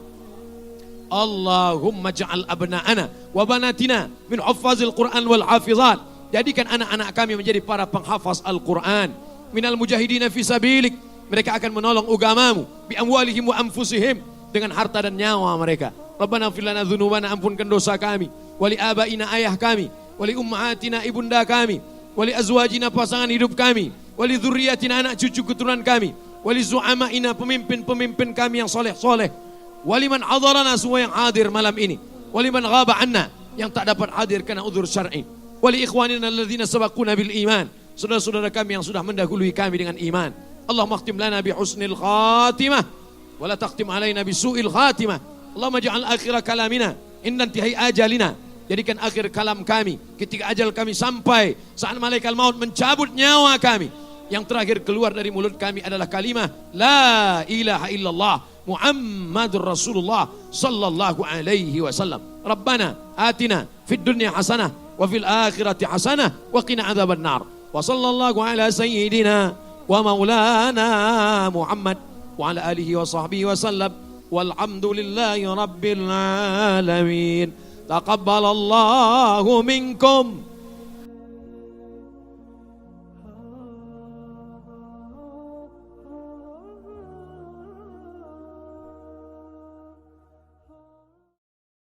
Allahumma ja'al abna'ana wa banatina min huffazil Qur'an wal hafizat. Jadikan anak-anak kami menjadi para penghafaz Al-Quran. Minal mujahidina fi sabilik. Mereka akan menolong agamamu bi amwalihim wa anfusihim, dengan harta dan nyawa mereka. Rabbana ighfir lana dzunubana, ampunkan dosa kami. Wali abaina, ayah kami. Wali ummahatina, ibunda kami. Wali azwajina, pasangan hidup kami. Wali dzurriyyatina, anak cucu keturunan kami. Wali zu'amaina, pemimpin-pemimpin kami yang soleh-soleh. Wali man hadarana, semua yang hadir malam ini. Wali man ghaba anna, yang tak dapat hadir karena udzur syar'i. Wali ikhwanina alladzina sabaquna bil iman, saudara-saudara kami yang sudah mendahului kami dengan iman. Allahumma khtim lana bi husnil khatimah wa la takhtim alaina bi su'il khatimah. Allahumma ja'al akhir kalamina inda intihai ajalina. Jadikan akhir kalam kami ketika ajal kami sampai, saat malaikat maut mencabut nyawa kami, yang terakhir keluar dari mulut kami adalah kalimah la ilaha illallah Muhammadur Rasulullah sallallahu alaihi wasallam. Rabbana atina fid dunya hasanah wa fil akhirati hasanah wa qina adzaban nar. Wa sallallahu ala sayyidina wa maulana Muhammad wa ala alihi wa sahbihi wa sallam. Walhamdulillahi rabbil alamin. Taqabbalallahu minkum